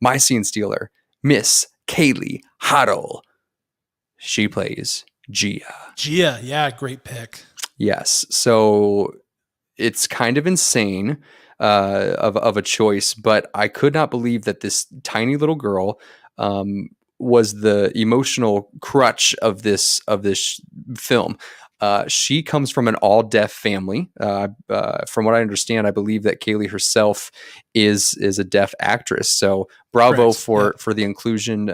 My Scene Stealer, Miss Kaylee Huddle. She plays Gia. Gia, yeah, great pick. Yes. So it's kind of insane of a choice, but I could not believe that this tiny little girl was the emotional crutch of this film. She comes from an all deaf family. From what I understand, I believe that Kaylee herself is a deaf actress. So bravo Correct. Yeah. for the inclusion,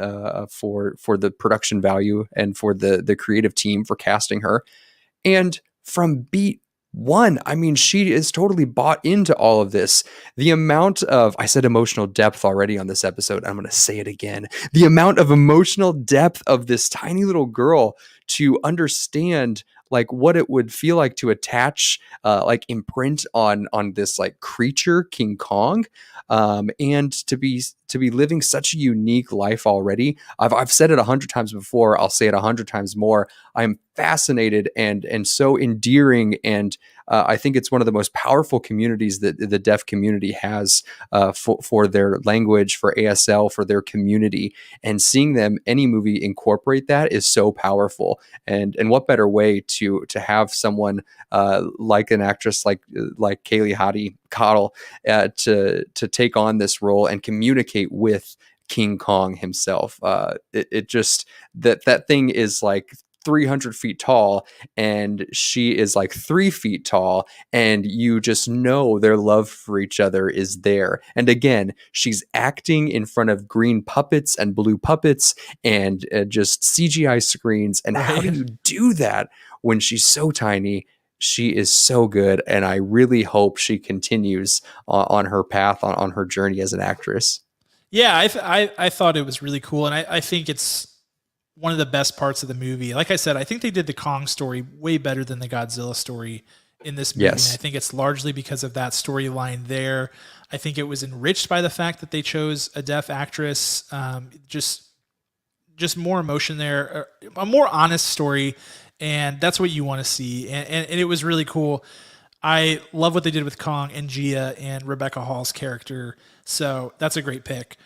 for the production value, and for the creative team for casting her. And from beat one, I mean, she is totally bought into all of this. The amount of, I said emotional depth already on this episode. I'm going to say it again. The amount of emotional depth of this tiny little girl to understand like what it would feel like to attach, like imprint on this like creature, King Kong, and to be living such a unique life already. I've said it 100 times before. I'll say it 100 times more. I'm fascinated and so endearing, and I think it's one of the most powerful communities that the deaf community has, for their language, for ASL, for their community. And seeing them, any movie, incorporate that is so powerful. And what better way to have someone, like an actress like Kaylee Hottie Cottle, to take on this role and communicate with King Kong himself. It just, that thing is like 300 feet tall, and she is like 3 feet tall, and you just know their love for each other is there. And again, she's acting in front of green puppets and blue puppets and just CGI screens. And how do Right. you do that when she's so tiny? She is so good, and I really hope she continues on her path, on her journey as an actress. Yeah, I thought it was really cool, and I think it's one of the best parts of the movie. Like I said, I think they did the Kong story way better than the Godzilla story in this movie. And I Yes. think it's largely because of that storyline there. I think it was enriched by the fact that they chose a deaf actress. Just more emotion there, a more honest story, and that's what you want to see. And it was really cool. I love what they did with Kong and Gia and Rebecca Hall's character. So that's a great pick.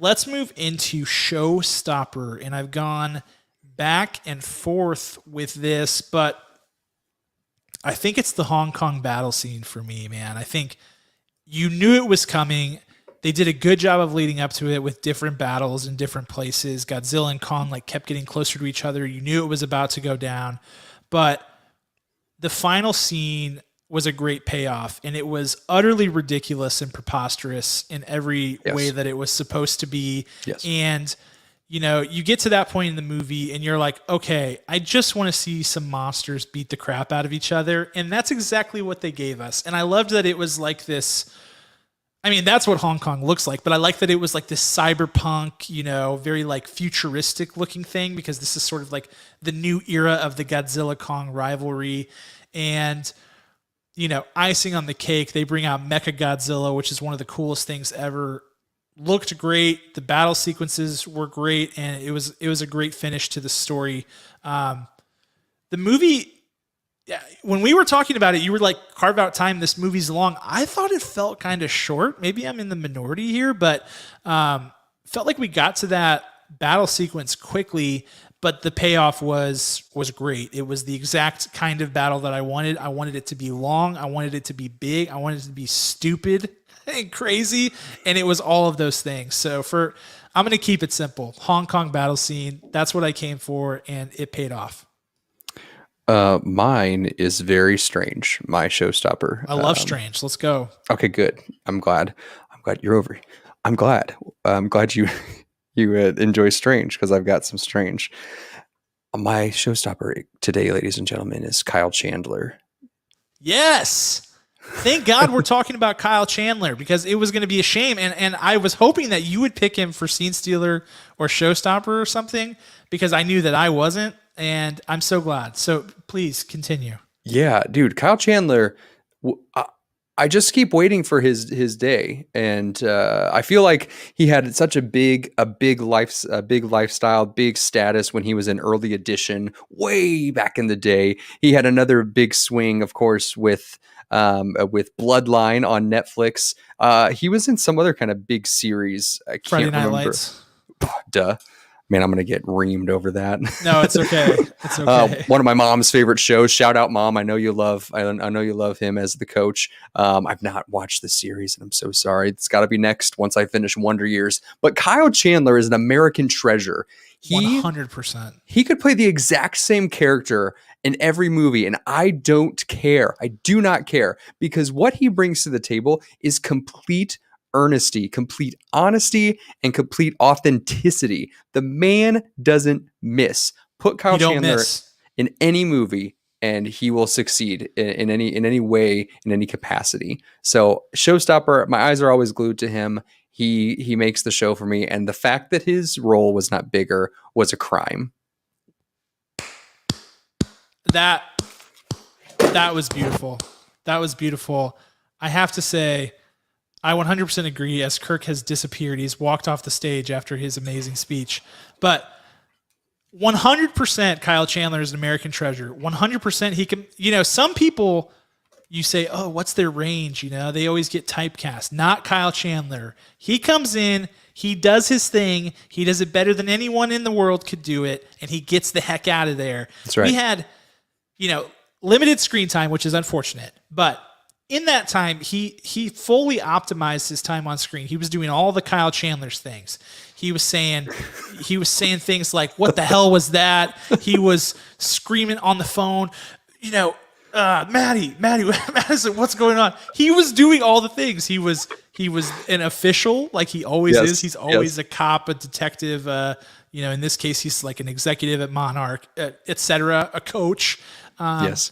Let's move into Showstopper. And I've gone back and forth with this, but I think it's the Hong Kong battle scene for me, man. I think you knew it was coming. They did a good job of leading up to it with different battles in different places. Godzilla and Kong like kept getting closer to each other. You knew it was about to go down. But the final scene was a great payoff, and it was utterly ridiculous and preposterous in every Yes. way that it was supposed to be. Yes. And you get to that point in the movie and you're like, okay, I just want to see some monsters beat the crap out of each other. And that's exactly what they gave us. And I loved that it was like this. I mean, that's what Hong Kong looks like, but I like that it was like this cyberpunk, very like futuristic looking thing, because this is sort of like the new era of the Godzilla Kong rivalry. And icing on the cake, they bring out Mecha Godzilla, which is one of the coolest things ever. Looked great. The battle sequences were great, and it was a great finish to the story. The movie, yeah, when we were talking about it, you were like, carve out time. This movie's long. I thought it felt kind of short. Maybe I'm in the minority here, but felt like we got to that battle sequence quickly. But the payoff was great. It was the exact kind of battle that I wanted. I wanted it to be long. I wanted it to be big. I wanted it to be stupid and crazy. And it was all of those things. So I'm going to keep it simple. Hong Kong battle scene. That's what I came for, and it paid off. Mine is very strange. My showstopper. I love Strange. Let's go. Okay, good. I'm glad. You're over. I'm glad. You you enjoy Strange, because I've got some Strange. My showstopper today, ladies and gentlemen, is Kyle Chandler. Yes. Thank God we're talking about Kyle Chandler, because it was going to be a shame. And I was hoping that you would pick him for Scene Stealer or Showstopper or something, because I knew that I wasn't. And I'm so glad. So please continue. Yeah, dude, Kyle Chandler. I just keep waiting for his day, and I feel like he had such a big lifestyle, big status when he was an early edition way back in the day. He had another big swing, of course, with Bloodline on Netflix. He was in some other kind of big series. I can't Friday Night remember. Lights. Duh. Man, I'm gonna get reamed over that. No, it's okay. It's okay. One of my mom's favorite shows. Shout out, Mom! I know you love. I know you love him as the coach. I've not watched the series, and I'm so sorry. It's got to be next once I finish Wonder Years. But Kyle Chandler is an American treasure. 100%. He could play the exact same character in every movie, and I don't care. I do not care, because what he brings to the table is complete earnesty, complete honesty, and complete authenticity. The man doesn't miss. Put Kyle Chandler in any movie and he will succeed in any way, in any capacity. So showstopper, my eyes are always glued to him. He makes the show for me, and the fact that his role was not bigger was a crime. That was beautiful. That was beautiful. I have to say, I 100% agree. As Kirk has disappeared, he's walked off the stage after his amazing speech. But 100% Kyle Chandler is an American treasure. 100% he can, some people, you say, oh, what's their range? They always get typecast. Not Kyle Chandler. He comes in, he does his thing. He does it better than anyone in the world could do it, and he gets the heck out of there. That's right. We had, limited screen time, which is unfortunate, but in that time, he fully optimized his time on screen. He was doing all the Kyle Chandler's things. He was saying things like, "What the hell was that?" He was screaming on the phone, Maddie, Madison, what's going on? He was doing all the things. He was an official, like he always is. He's always a cop, a detective. In this case, he's like an executive at Monarch, etc., a coach. Yes,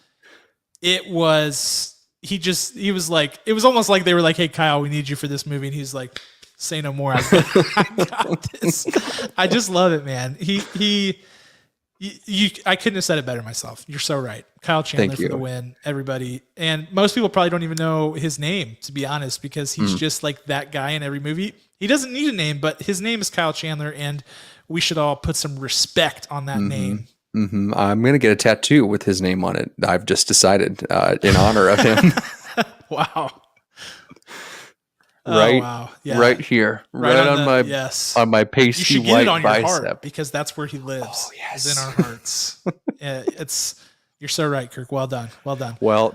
it was. He was like, it was almost like they were like, "Hey, Kyle, we need you for this movie," and he's like, "Say no more. I got this." I just love it, man. I couldn't have said it better myself. You're so right. Kyle Chandler for the win, everybody. And most people probably don't even know his name, to be honest, because he's just like that guy in every movie. He doesn't need a name, but his name is Kyle Chandler, and we should all put some respect on that name. Mm-hmm. I'm going to get a tattoo with his name on it. I've just decided in honor of him. Wow. Right, wow. Yeah. Right here, right on my pasty white on bicep. Your heart, because that's where he lives. Oh, yes. Is in our hearts. You're so right, Kirk. Well done. Well,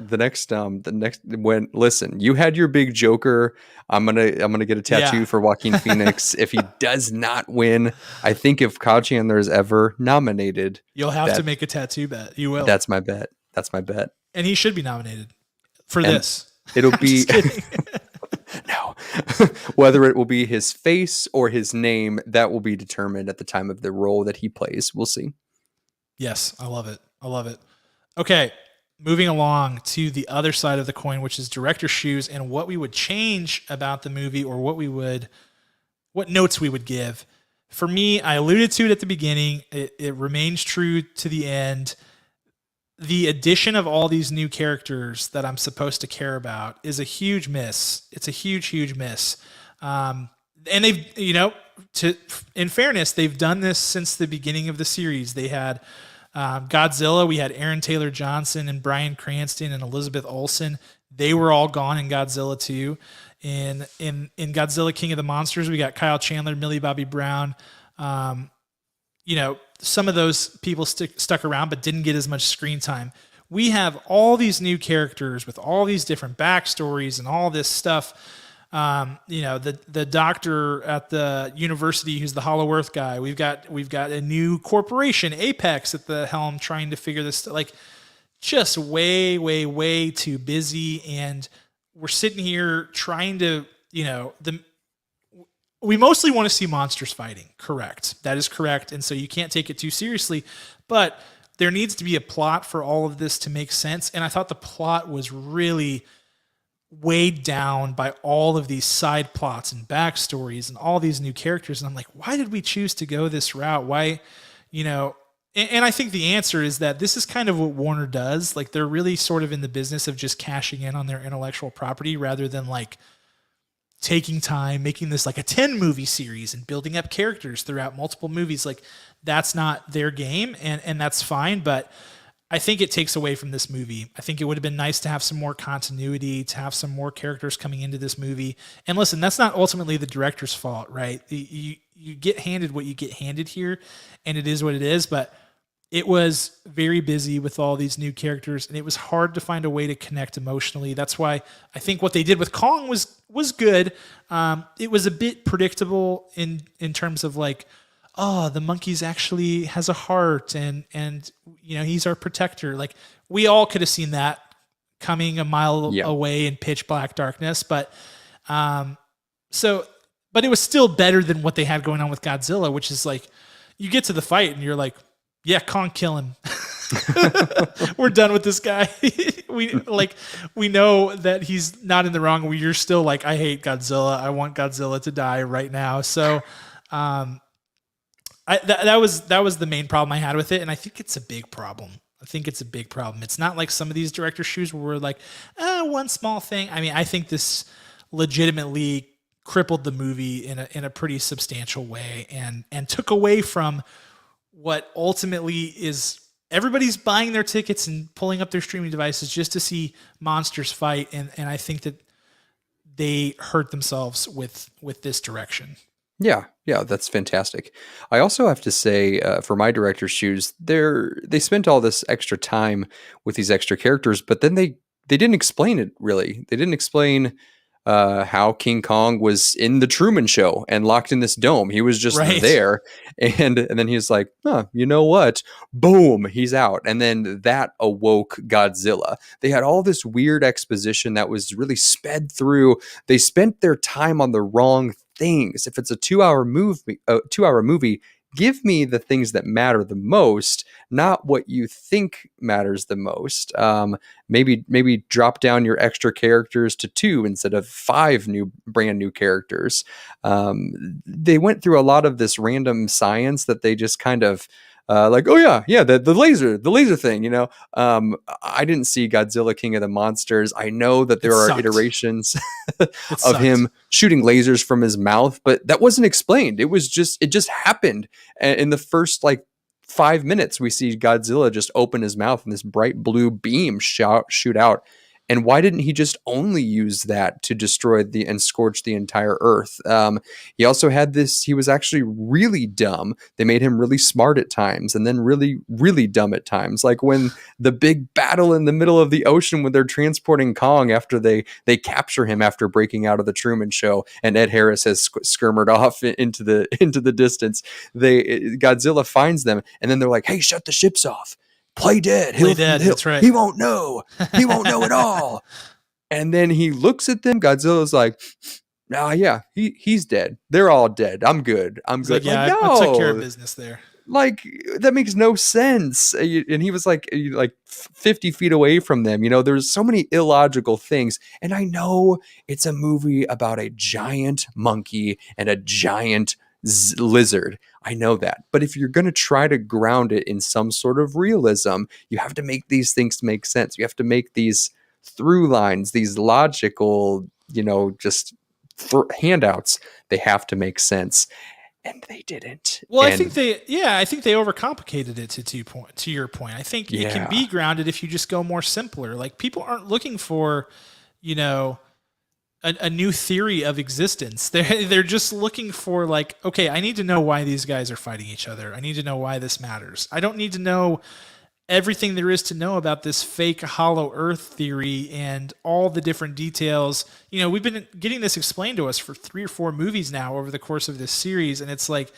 listen, you had your big Joker. I'm gonna get a tattoo for Joaquin Phoenix if he does not win. I think if Kyle Chandler is ever nominated, you'll have to make a tattoo bet. You will. That's my bet. And he should be nominated for this. It'll be no. Whether it will be his face or his name, that will be determined at the time of the role that he plays. We'll see. Yes, I love it. Okay, moving along to the other side of the coin, which is director's shoes and what we would change about the movie, or what notes we would give. For me, I alluded to it at the beginning. It remains true to the end. The addition of all these new characters that I'm supposed to care about is a huge miss. It's a huge, huge miss. And they've, in fairness, they've done this since the beginning of the series. They had Godzilla. We had Aaron Taylor Johnson and Bryan Cranston and Elizabeth Olsen. They were all gone in Godzilla 2. In Godzilla King of the Monsters, we got Kyle Chandler, Millie Bobby Brown. Some of those people stuck around but didn't get as much screen time. We have all these new characters with all these different backstories and all this stuff. The doctor at the university who's the Hollow Earth guy. We've got a new corporation, Apex, at the helm trying to figure this, just way, way, way too busy. And we're sitting here trying to, we mostly want to see monsters fighting. Correct. That is correct. And so you can't take it too seriously, but there needs to be a plot for all of this to make sense. And I thought the plot was really weighed down by all of these side plots and backstories and all these new characters. And I'm like, why did we choose to go this route? Why, and I think the answer is that this is kind of what Warner does. Like, they're really sort of in the business of just cashing in on their intellectual property rather than taking time, making this like a 10 movie series and building up characters throughout multiple movies. Like, that's not their game, and that's fine. But I think it takes away from this movie. I think it would have been nice to have some more continuity, to have some more characters coming into this movie. And listen, that's not ultimately the director's fault, right? You get handed what you get handed here, and it is what it is. But it was very busy with all these new characters, and it was hard to find a way to connect emotionally. That's why I think what they did with Kong was good. It was a bit predictable in terms of like, oh, the monkey's actually has a heart, and he's our protector. Like, we all could have seen that coming a mile away in pitch black darkness, but but it was still better than what they had going on with Godzilla, which is like, you get to the fight and you're like, yeah, Kong, kill him. We're done with this guy. we know that he's not in the wrong. You're still like, I hate Godzilla. I want Godzilla to die right now. So, that was the main problem I had with it, and I think it's a big problem. It's not like some of these director shoes where we're like, one small thing. I mean, I think this legitimately crippled the movie in a pretty substantial way, and took away from what ultimately is, everybody's buying their tickets and pulling up their streaming devices just to see monsters fight, and I think that they hurt themselves with this direction. Yeah, that's fantastic. I also have to say, for my director's shoes, they spent all this extra time with these extra characters, but then they didn't explain it really. They didn't explain how King Kong was in the Truman Show and locked in this dome. He was just there, and then he's like, you know what? Boom, he's out. And then that awoke Godzilla. They had all this weird exposition that was really sped through. They spent their time on the wrong things. If it's a 2-hour movie, give me the things that matter the most, not what you think matters the most. Maybe drop down your extra characters to 2 instead of 5 brand new characters. They went through a lot of this random science that they just kind of like, oh yeah, the laser thing, I didn't see Godzilla King of the Monsters. I know that there are iterations of him shooting lasers from his mouth, but that wasn't explained. It just happened. And in the first like 5 minutes, we see Godzilla just open his mouth and this bright blue beam shoot out. And why didn't he just only use that to destroy and scorch the entire Earth? He also had this, he was actually really dumb. They made him really smart at times, and then really, really dumb at times. Like when the big battle in the middle of the ocean when they're transporting Kong after they capture him after breaking out of the Truman Show, and Ed Harris has skirmered off into the distance. Godzilla finds them, and then they're like, hey, shut the ships off. Play dead. That's right. He won't know. He won't know at all. And then he looks at them. Godzilla's like, yeah, he's dead. They're all dead. I'm good. I'm good. Like, yeah, I took care of business there. Like, that makes no sense. And he was like 50 feet away from them. There's so many illogical things. And I know it's a movie about a giant monkey and a giant lizard. I know that. But if you're going to try to ground it in some sort of realism, you have to make these things make sense. You have to make these through lines, these logical, just handouts. They have to make sense. And they didn't. Well, I think they overcomplicated it to your point. I think it can be grounded if you just go more simpler. Like, people aren't looking for, a new theory of existence. They're just looking for like, okay, I need to know why these guys are fighting each other. I need to know why this matters. I don't need to know everything there is to know about this fake hollow earth theory and all the different details. We've been getting this explained to us for 3 or 4 movies now over the course of this series, and it's like,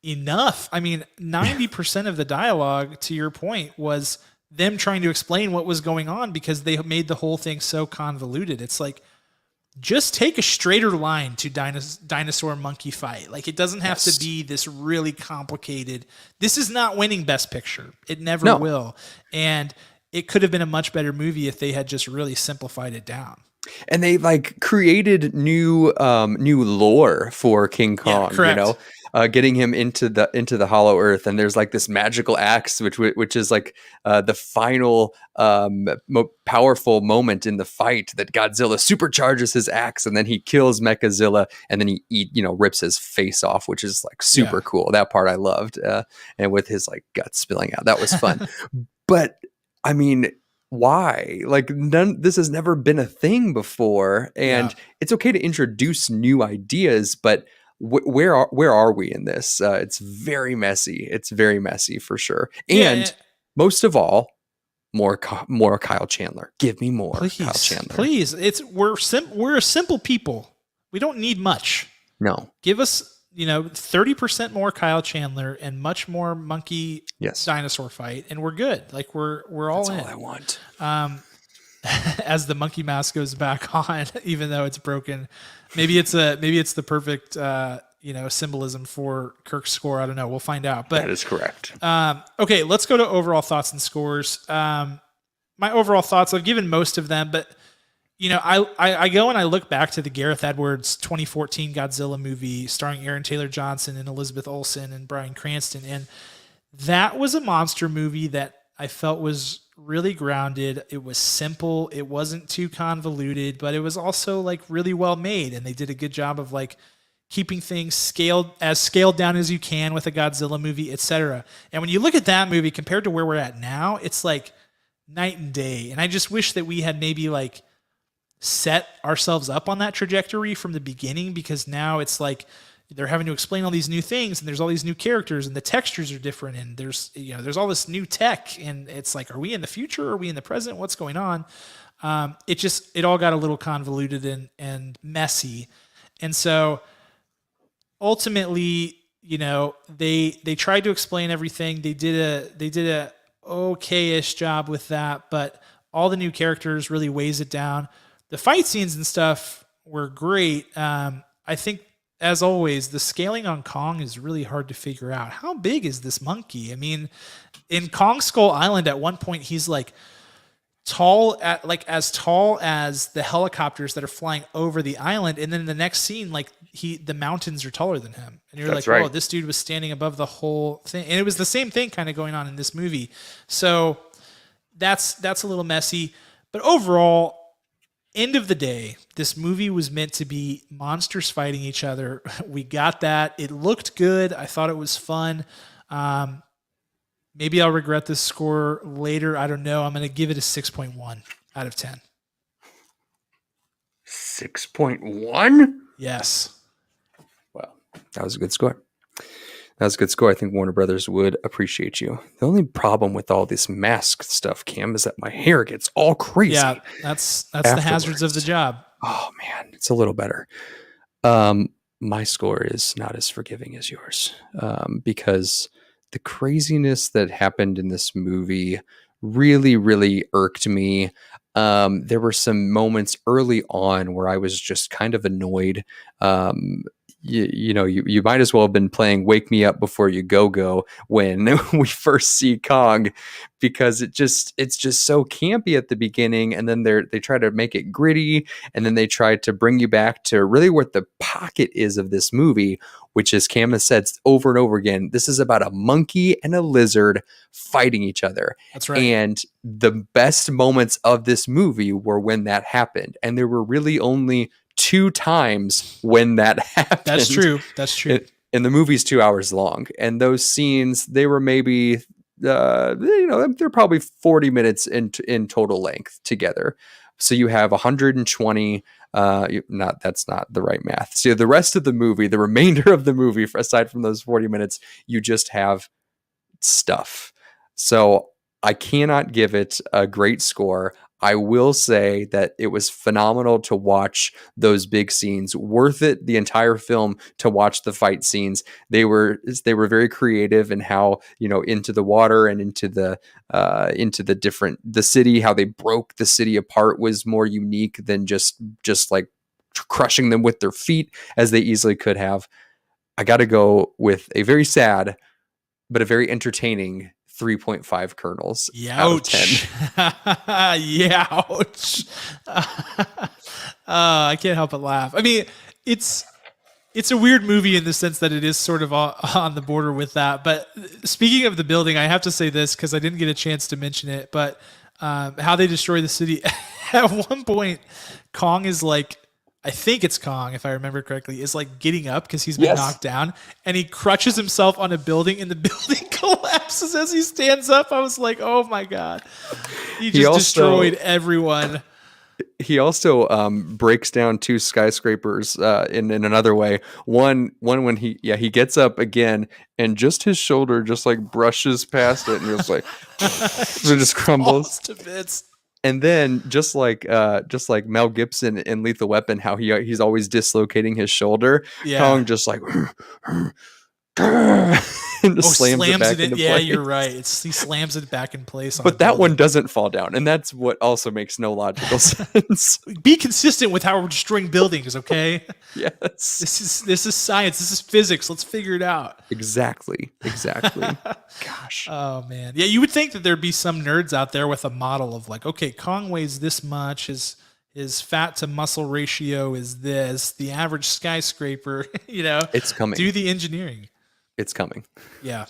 enough. I mean, 90% of the dialogue, to your point, was them trying to explain what was going on because they made the whole thing so convoluted. It's like, just take a straighter line to dinosaur monkey fight. Like, it doesn't have to be this really complicated. This is not winning Best Picture. It never will. And it could have been a much better movie if they had just really simplified it down. And they created new lore for King Kong, getting him into the Hollow Earth, and there's like this magical axe, which is like the final powerful moment in the fight that Godzilla supercharges his axe, and then he kills Mechazilla, and then he rips his face off, which is like super cool. That part I loved, and with his like guts spilling out, that was fun. But I mean, why? Like, this has never been a thing before, Yeah. and it's okay to introduce new ideas, but where are we in this? It's very messy. It's very messy for sure. Yeah. And most of all, more Kyle Chandler. Give me more Kyle Please, Chandler. please. We're a simple people. We don't need much. No. Give us, 30% more Kyle Chandler and much more monkey Yes. dinosaur fight, and we're good. Like we're all That's in. all I want. As the monkey mask goes back on, even though it's broken. Maybe it's the perfect symbolism for Kirk's score. I don't know. We'll find out. But That is correct. okay, let's go to overall thoughts and scores. My overall thoughts, I've given most of them, but I go and I look back to the Gareth Edwards 2014 Godzilla movie starring Aaron Taylor Johnson and Elizabeth Olsen and Bryan Cranston, and that was a monster movie that I felt was really grounded. It was simple. It wasn't too convoluted, but it was also like really well made, and they did a good job of like keeping things scaled down as you can with a Godzilla movie, etc. And when you look at that movie compared to where we're at now, it's like night and day. And I just wish that we had maybe like set ourselves up on that trajectory from the beginning, because now it's like they're having to explain all these new things, and there's all these new characters, and the textures are different, and there's all this new tech, and it's like, are we in the future? Are we in the present? What's going on? It all got a little convoluted and messy. And so ultimately, they tried to explain everything. They did a okay-ish job with that, but all the new characters really weighs it down. The fight scenes and stuff were great. I think, as always, the scaling on Kong is really hard to figure out. How big is this monkey? I mean, in Kong Skull Island, at one point, he's like as tall as the helicopters that are flying over the island, and then in the next scene, like the mountains are taller than him, and you're That's like, right. oh, this dude was standing above the whole thing, and it was the same thing kind of going on in this movie. So that's a little messy, but overall, end of the day, this movie was meant to be monsters fighting each other. We got that. It looked good. I thought it was fun. Maybe I'll regret this score later. I don't know. I'm going to give it a 6.1 out of 10. 6.1? Yes. Wow. That was a good score. That was a good score. I think Warner Brothers would appreciate you. The only problem with all this mask stuff, Cam, is that my hair gets all crazy. Yeah, that's the hazards of the job. Oh, man. It's a little better. My score is not as forgiving as yours, because the craziness that happened in this movie really, really irked me. There were some moments early on where I was just kind of annoyed. You might as well have been playing Wake Me Up Before You Go when we first see Kong, because it's just so campy at the beginning, and then they try to make it gritty, and then they try to bring you back to really what the pocket is of this movie, which, is Cam has said over and over again, this is about a monkey and a lizard fighting each other. That's right. And the best moments of this movie were when that happened, and there were really only 2 times when that happened. That's true. And the movie's 2 hours long, and those scenes, they were maybe they're probably 40 minutes in total length together. So you have 120. That's not the right math. So the rest of the movie, the remainder of the movie, aside from those 40 minutes, you just have stuff. So I cannot give it a great score. I will say that it was phenomenal to watch those big scenes. Worth it, the entire film, to watch the fight scenes. They were very creative in how, into the water and into the city, how they broke the city apart was more unique than just like crushing them with their feet, as they easily could have. I got to go with a very sad but a very entertaining 3.5 kernels out of 10. Youch. I can't help but laugh. I mean, it's a weird movie in the sense that it is sort of on the border with that. But speaking of the building, I have to say this because I didn't get a chance to mention it, but how they destroy the city. At one point, Kong is like, I think it's Kong, if I remember correctly, is like getting up because he's been knocked down, and he crutches himself on a building, and the building collapses as he stands up. I was like, oh my God. He He just also destroyed everyone. he also breaks down two skyscrapers in another way. One when he gets up again and just his shoulder just like brushes past it and just like it just crumbles. Falls to bits. And then just like Mel Gibson in Lethal Weapon, how he's always dislocating his shoulder. Yeah. Kong just like and just slams it back into Yeah, place. you're right. He slams it back in place. On But a that building. one doesn't fall down, and that's what also makes no logical sense. Be consistent with how we're destroying buildings, okay? Yes, This is science. This is physics. Let's figure it out. exactly. Gosh. Oh man, yeah. You would think that there'd be some nerds out there with a model of like, okay, Kong weighs this much. His fat to muscle ratio is this. The average skyscraper, It's coming. Do the engineering. It's coming. Yeah.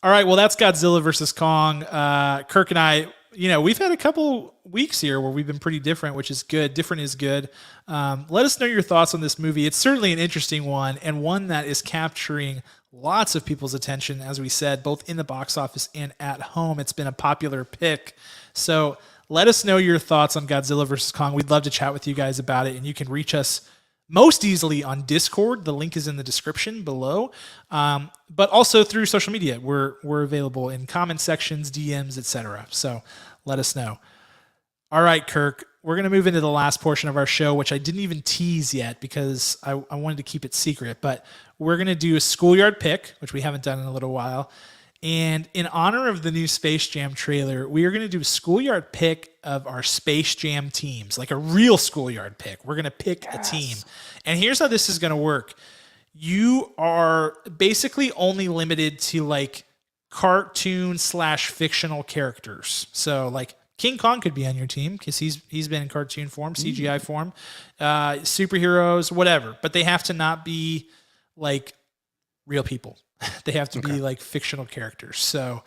All right. Well, that's Godzilla versus Kong. Kirk and I, we've had a couple weeks here where we've been pretty different, which is good. Different is good. Let us know your thoughts on this movie. It's certainly an interesting one and one that is capturing lots of people's attention, as we said, both in the box office and at home. It's been a popular pick. So let us know your thoughts on Godzilla versus Kong. We'd love to chat with you guys about it, and you can reach us most easily on Discord. The link is in the description below. But also through social media. We're available in comment sections, DMs, etc. So let us know. All right, Kirk, we're going to move into the last portion of our show, which I didn't even tease yet because I wanted to keep it secret. But we're going to do a schoolyard pick, which we haven't done in a little while. And in honor of the new Space Jam trailer, we are going to do a schoolyard pick of our Space Jam teams, like a real schoolyard pick. We're going to pick a team. And here's how this is going to work. You are basically only limited to like cartoon / fictional characters. So like King Kong could be on your team because he's been in cartoon form, CGI form, superheroes, whatever. But they have to not be like real people. They have to be like fictional characters. So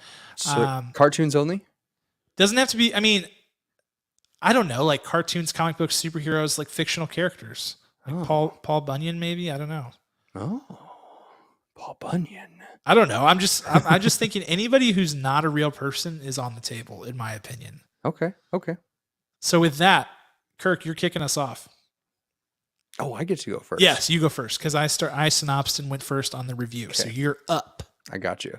Cartoons only? Doesn't have to be. I mean, I don't know, like cartoons, comic books, superheroes, like fictional characters. Like Paul Bunyan, maybe. I don't know. Oh, Paul Bunyan. I don't know. I'm just thinking anybody who's not a real person is on the table, in my opinion. Okay. So with that, Kirk, you're kicking us off. Oh, I get to go first. Yes, you go first because I synopsed and went first on the review. Okay. So you're up. I got you.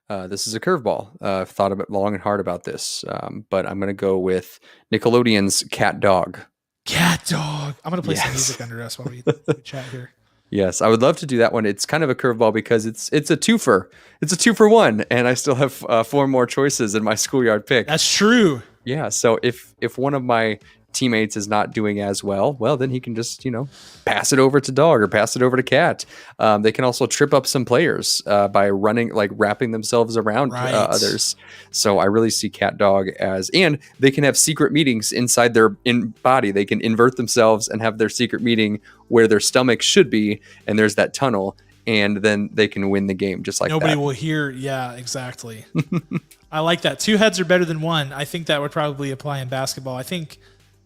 This is a curveball. I've thought about long and hard about this, but I'm going to go with Nickelodeon's Cat Dog. Cat Dog. I'm going to play some music under us while we chat here. Yes, I would love to do that one. It's kind of a curveball because it's a twofer. It's a 2-for-1, and I still have 4 more choices in my schoolyard pick. That's true. Yeah, so if one of my teammates is not doing as well, then he can just pass it over to Dog or pass it over to Cat. They can also trip up some players by running, like wrapping themselves around others. So I really see Cat Dog and they can have secret meetings inside their body. They can invert themselves and have their secret meeting where their stomach should be, and there's that tunnel, and then they can win the game just like nobody that. will hear. Yeah, exactly. I like that. 2 heads are better than 1. I think that would probably apply in basketball. I think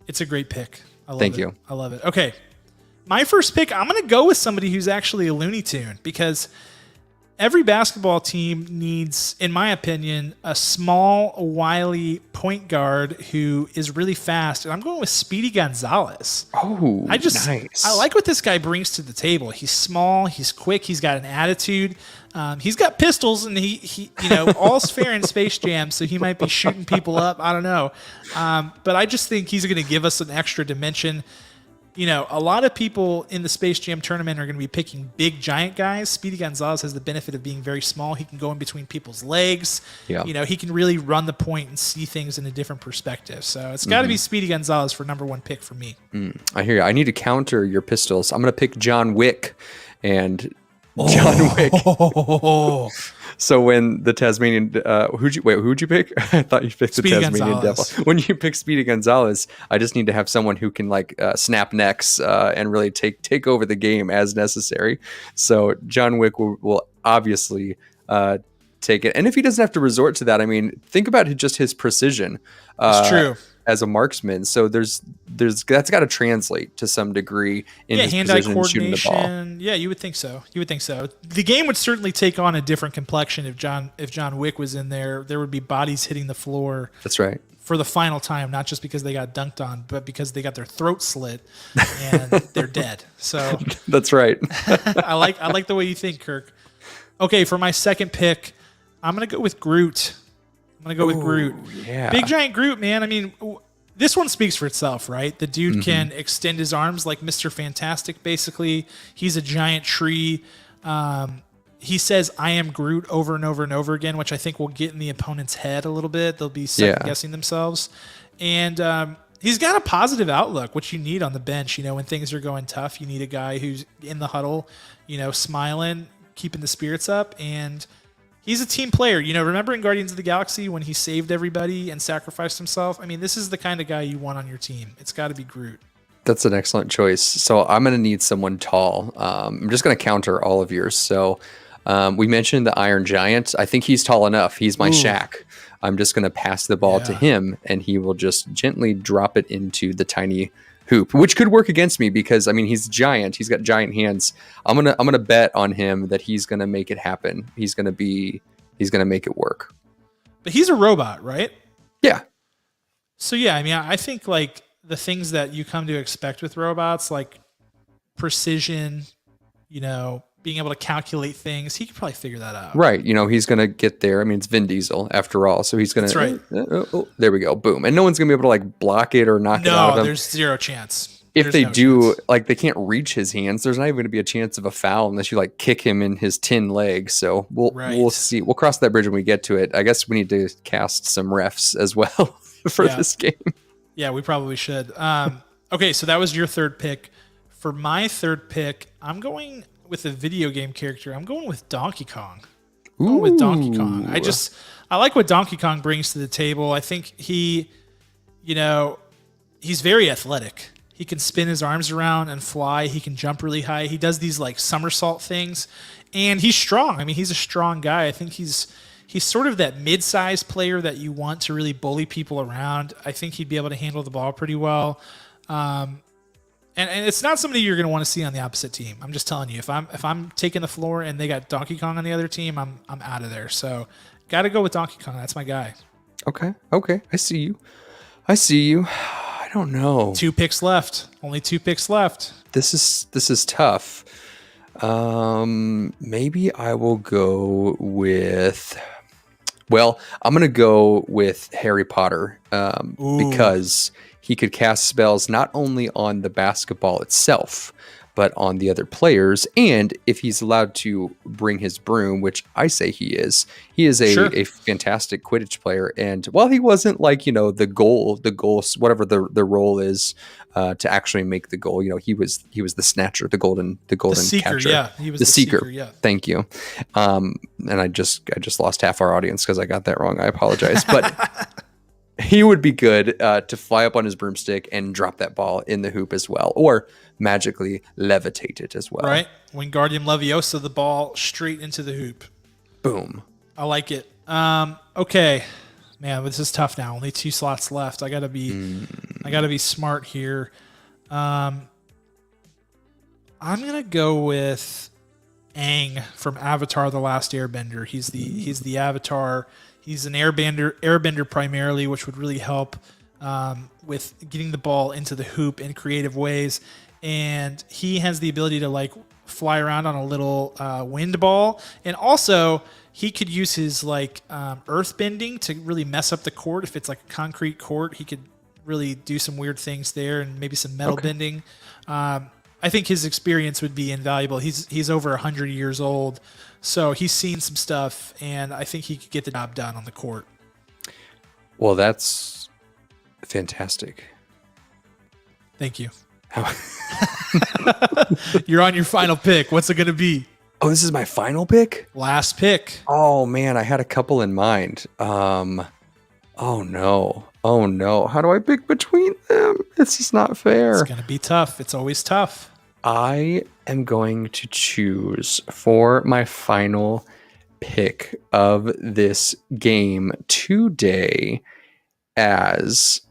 it's a great pick. I love Thank it. you. I love it. Okay. My first pick, I'm going to go with somebody who's actually a Looney Tune because every basketball team needs, in my opinion, a small, wily point guard who is really fast. And I'm going with Speedy Gonzalez. Oh, nice. I like what this guy brings to the table. He's small. He's quick. He's got an attitude. He's got pistols, and he all's fair in Space Jam, so he might be shooting people up. I don't know. But I just think he's going to give us an extra dimension. A lot of people in the Space Jam tournament are going to be picking big, giant guys. Speedy Gonzalez has the benefit of being very small. He can go in between people's legs. Yeah. He can really run the point and see things in a different perspective. So it's got to be Speedy Gonzalez for number 1 pick for me. I hear you. I need to counter your pistols. I'm going to pick John Wick and John Wick. So when the Tasmanian, who'd you pick? I thought you picked Speedy the Tasmanian Gonzalez. Devil. When you pick Speedy Gonzalez, I just need to have someone who can snap necks and really take over the game as necessary. So John Wick will obviously take it. And if he doesn't have to resort to that, I mean, think about just his precision. It's true. as a marksman. So there's that's got to translate to some degree in his hand-eye position and shooting the ball. coordination. Yeah, you would think so. The game would certainly take on a different complexion if John Wick was in there. There would be bodies hitting the floor. That's right. For the final time, not just because they got dunked on, but because they got their throat slit and they're dead. So that's right. I like the way you think, Kirk. Okay, for my second pick, I'm gonna go with Groot. Yeah. Big giant Groot, man. I mean, this one speaks for itself, right? The dude can extend his arms like Mr. Fantastic, basically. He's a giant tree. He says, "I am Groot" over and over and over again, which I think will get in the opponent's head a little bit. They'll be second-guessing themselves. And he's got a positive outlook, which you need on the bench. You know, when things are going tough, you need a guy who's in the huddle, you know, smiling, keeping the spirits up. And he's a team player. You know, remember in Guardians of the Galaxy when he saved everybody and sacrificed himself? I mean, this is the kind of guy you want on your team. It's got to be Groot. That's an excellent choice. So I'm going to need someone tall. I'm just going to counter all of yours. So we mentioned the Iron Giant. I think he's tall enough. He's my Shaq. I'm just going to pass the ball to him, and he will just gently drop it into the tiny hoop, which could work against me because, I mean, he's giant. He's got giant hands. I'm gonna bet on him that he's going to make it happen. He's going to make it work. But he's a robot, right? Yeah. So, yeah, I mean, I think, like, the things that you come to expect with robots, like precision, you know, being able to calculate things, he could probably figure that out. Right. You know, he's going to get there. I mean, it's Vin Diesel after all. So he's going to, there we go. Boom. And no one's going to be able to like block it or knock it out of him. No, there's zero chance. If they do, like they can't reach his hands, there's not even going to be a chance of a foul unless you like kick him in his tin leg. So we'll see. We'll cross that bridge when we get to it. I guess we need to cast some refs as well for this game. Yeah, we probably should. Okay, so that was your third pick. For my third pick, I'm going with a video game character. I'm going with Donkey Kong. I like what Donkey Kong brings to the table. I think he's very athletic. He can spin his arms around and fly. He can jump really high. He does these like somersault things, and he's strong. I mean, he's a strong guy. I think he's sort of that mid-sized player that you want to really bully people around. I think he'd be able to handle the ball pretty well. And it's not somebody you're going to want to see on the opposite team. I'm just telling you, if I'm taking the floor and they got Donkey Kong on the other team, I'm out of there. So got to go with Donkey Kong. That's my guy. Okay. I see you. I don't know. 2 picks left. Only 2 picks left. This is tough. Maybe I will go with. Well, I'm going to go with Harry Potter because he could cast spells not only on the basketball itself, but on the other players. And if he's allowed to bring his broom, which I say he is a fantastic Quidditch player. And while he wasn't like, you know, the goal, whatever the role is to actually make the goal, you know, he was the snatcher, the golden seeker, catcher. Yeah, he was the seeker. Yeah. Thank you. And I just lost half our audience because I got that wrong. I apologize. But he would be good to fly up on his broomstick and drop that ball in the hoop as well, or magically levitate it as well. Right. Wingardium Leviosa the ball straight into the hoop. Boom. I like it. Okay. Man, this is tough now. Only 2 slots left. I gotta be smart here. I'm gonna go with Aang from Avatar: The Last Airbender. He's the Avatar. He's an airbender primarily, which would really help with getting the ball into the hoop in creative ways. And he has the ability to like fly around on a little wind ball, and also he could use his like earth bending to really mess up the court. If it's like a concrete court, he could really do some weird things there, and maybe some metal bending. I think his experience would be invaluable. He's over 100 years old, so he's seen some stuff, and I think he could get the job done on the court. Well, that's fantastic. Thank you. You're on your final pick. What's it going to be? Oh, this is my final pick? Last pick. Oh, man, I had a couple in mind. Oh, no. How do I pick between them? It's just not fair. It's going to be tough. It's always tough. I am going to choose for my final pick of this game today as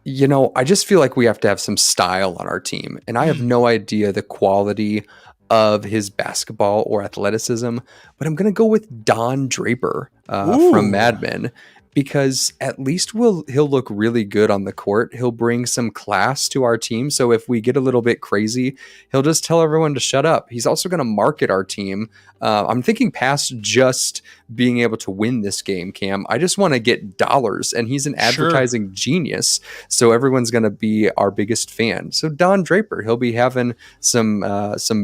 I just feel like we have to have some style on our team, and I have no idea the quality of his basketball or athleticism, but I'm going to go with Don Draper from Ooh, Mad Men because at least he'll look really good on the court. He'll bring some class to our team. So if we get a little bit crazy, he'll just tell everyone to shut up. He's also going to market our team. I'm thinking past just being able to win this game, Cam. I just want to get dollars, and he's an sure. advertising genius. So everyone's going to be our biggest fan. So Don Draper, he'll be having some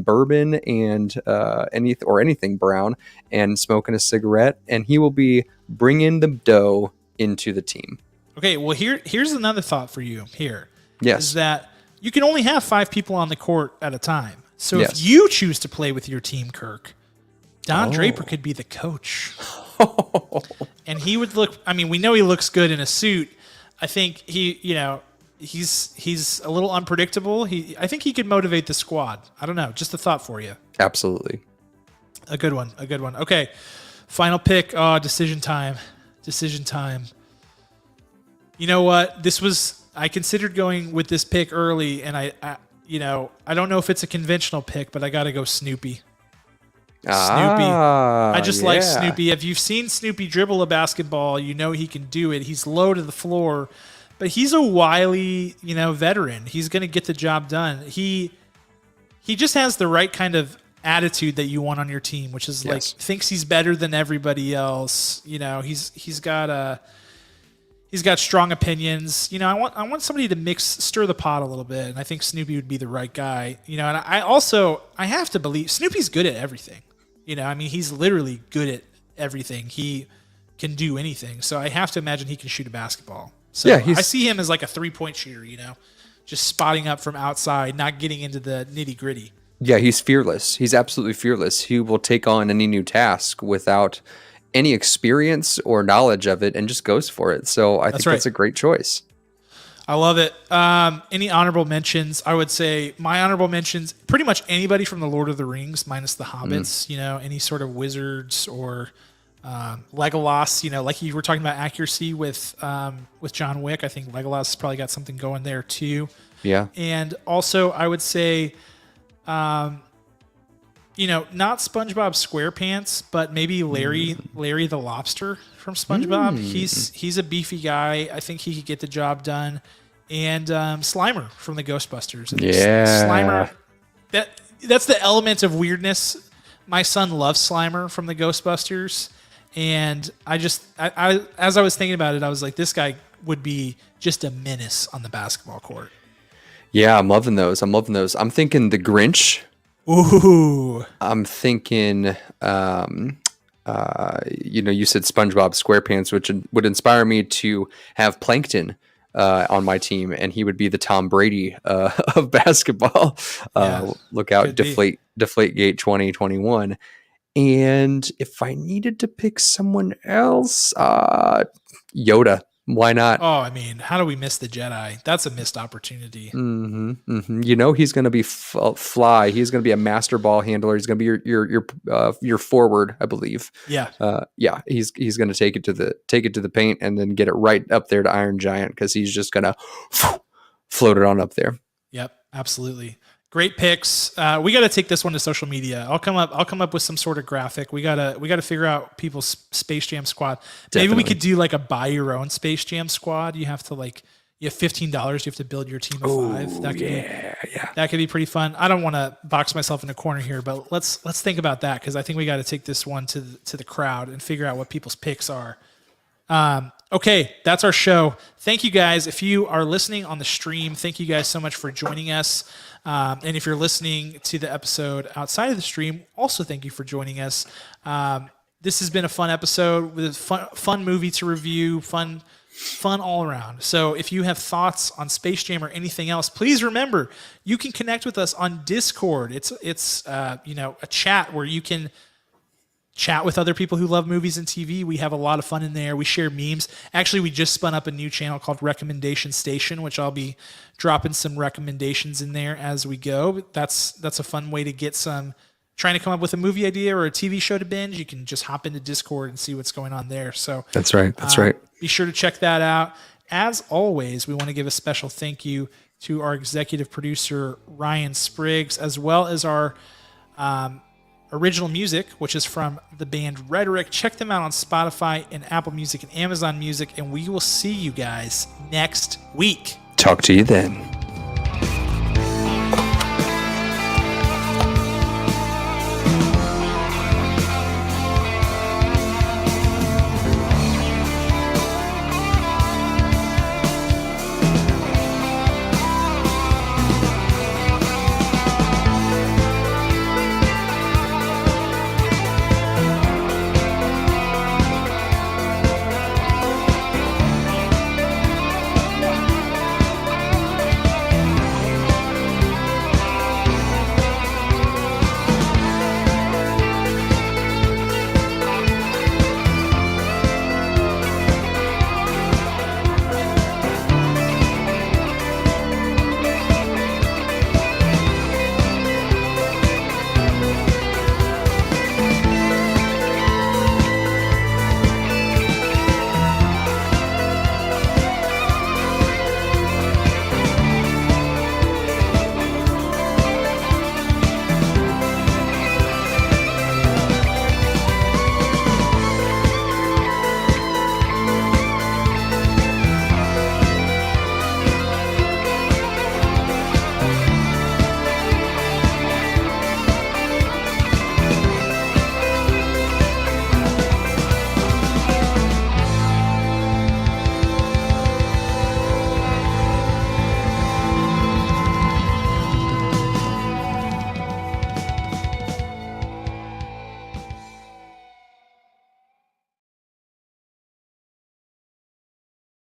bourbon and anything brown, and smoking a cigarette, and he will be bringing the dough into the team. Okay, well here's another thought for you here. Is Yes. that you can only have 5 people on the court at a time. So if Yes. you choose to play with your team, Kirk, Don Draper Oh. could be the coach. And he would look, I mean, we know he looks good in a suit. I think he's a little unpredictable. I think he could motivate the squad. I don't know, just a thought for you. Absolutely. A good one. A good one. Okay. Final pick. Oh, decision time. Decision time. You know what? I considered going with this pick early, and I don't know if it's a conventional pick, but I got to go Snoopy. Snoopy. I just like Yeah. Snoopy. If you've seen Snoopy dribble a basketball, you know he can do it. He's low to the floor, but he's a wily, veteran. He's going to get the job done. He just has the right kind of attitude that you want on your team, which is like Yes. thinks he's better than everybody else. He's got strong opinions. I want somebody to stir the pot a little bit, and I think Snoopy would be the right guy. And I have to believe Snoopy's good at everything. I mean, he's literally good at everything. He can do anything. So I have to imagine he can shoot a basketball. So Yeah, I see him as like a 3-point shooter, just spotting up from outside, not getting into the nitty gritty. Yeah, he's fearless. He's absolutely fearless. He will take on any new task without any experience or knowledge of it and just goes for it. So I think right. that's a great choice. I love it. Any honorable mentions? I would say my honorable mentions, pretty much anybody from the Lord of the Rings, minus the Hobbits, any sort of wizards or Legolas, like you were talking about accuracy with John Wick. I think Legolas has probably got something going there too. Yeah. And also I would say, not SpongeBob SquarePants, but maybe Larry the Lobster from SpongeBob. He's a beefy guy. I think he could get the job done. And Slimer from the Ghostbusters. Yeah. Slimer. That's the element of weirdness. My son loves Slimer from the Ghostbusters, and I as I was thinking about it, I was like, this guy would be just a menace on the basketball court. Yeah, I'm loving those. I'm thinking the Grinch. Ooh. I'm thinking, you said SpongeBob SquarePants, which would inspire me to have Plankton on my team, and he would be the Tom Brady of basketball. Look out, Deflategate 2021. And if I needed to pick someone else, Yoda. Why not? Oh, I mean, how do we miss the Jedi? That's a missed opportunity. He's going to be fly. He's going to be a master ball handler. He's going to be your forward, I believe. Yeah. He's going to take it to the paint and then get it right up there to Iron Giant because he's just going to float it on up there. Yep, absolutely. Great picks. We got to take this one to social media. I'll come up with some sort of graphic. We gotta figure out people's Space Jam squad. Definitely. Maybe we could do like a buy your own Space Jam squad. You have $15. You have to build your team of 5. That could be pretty fun. I don't want to box myself in a corner here, but let's think about that because I think we got to take this one to the crowd and figure out what people's picks are. Okay, that's our show. Thank you guys. If you are listening on the stream, thank you guys so much for joining us. And if you're listening to the episode outside of the stream, also thank you for joining us. This has been a fun episode with a fun movie to review, fun all around. So if you have thoughts on Space Jam or anything else, please remember you can connect with us on Discord. It's a chat where you can chat with other people who love movies and TV. We have a lot of fun in there. We share memes. Actually, we just spun up a new channel called Recommendation Station, which I'll be dropping some recommendations in there as we go. That's a fun way to get trying to come up with a movie idea or a TV show to binge. You can just hop into Discord and see what's going on there. So That's right. be sure to check that out. As always, we want to give a special thank you to our executive producer, Ryan Spriggs, as well as our original music, which is from the band Rhetoric. Check them out on Spotify and Apple Music and Amazon Music, and we will see you guys next week. Talk to you then.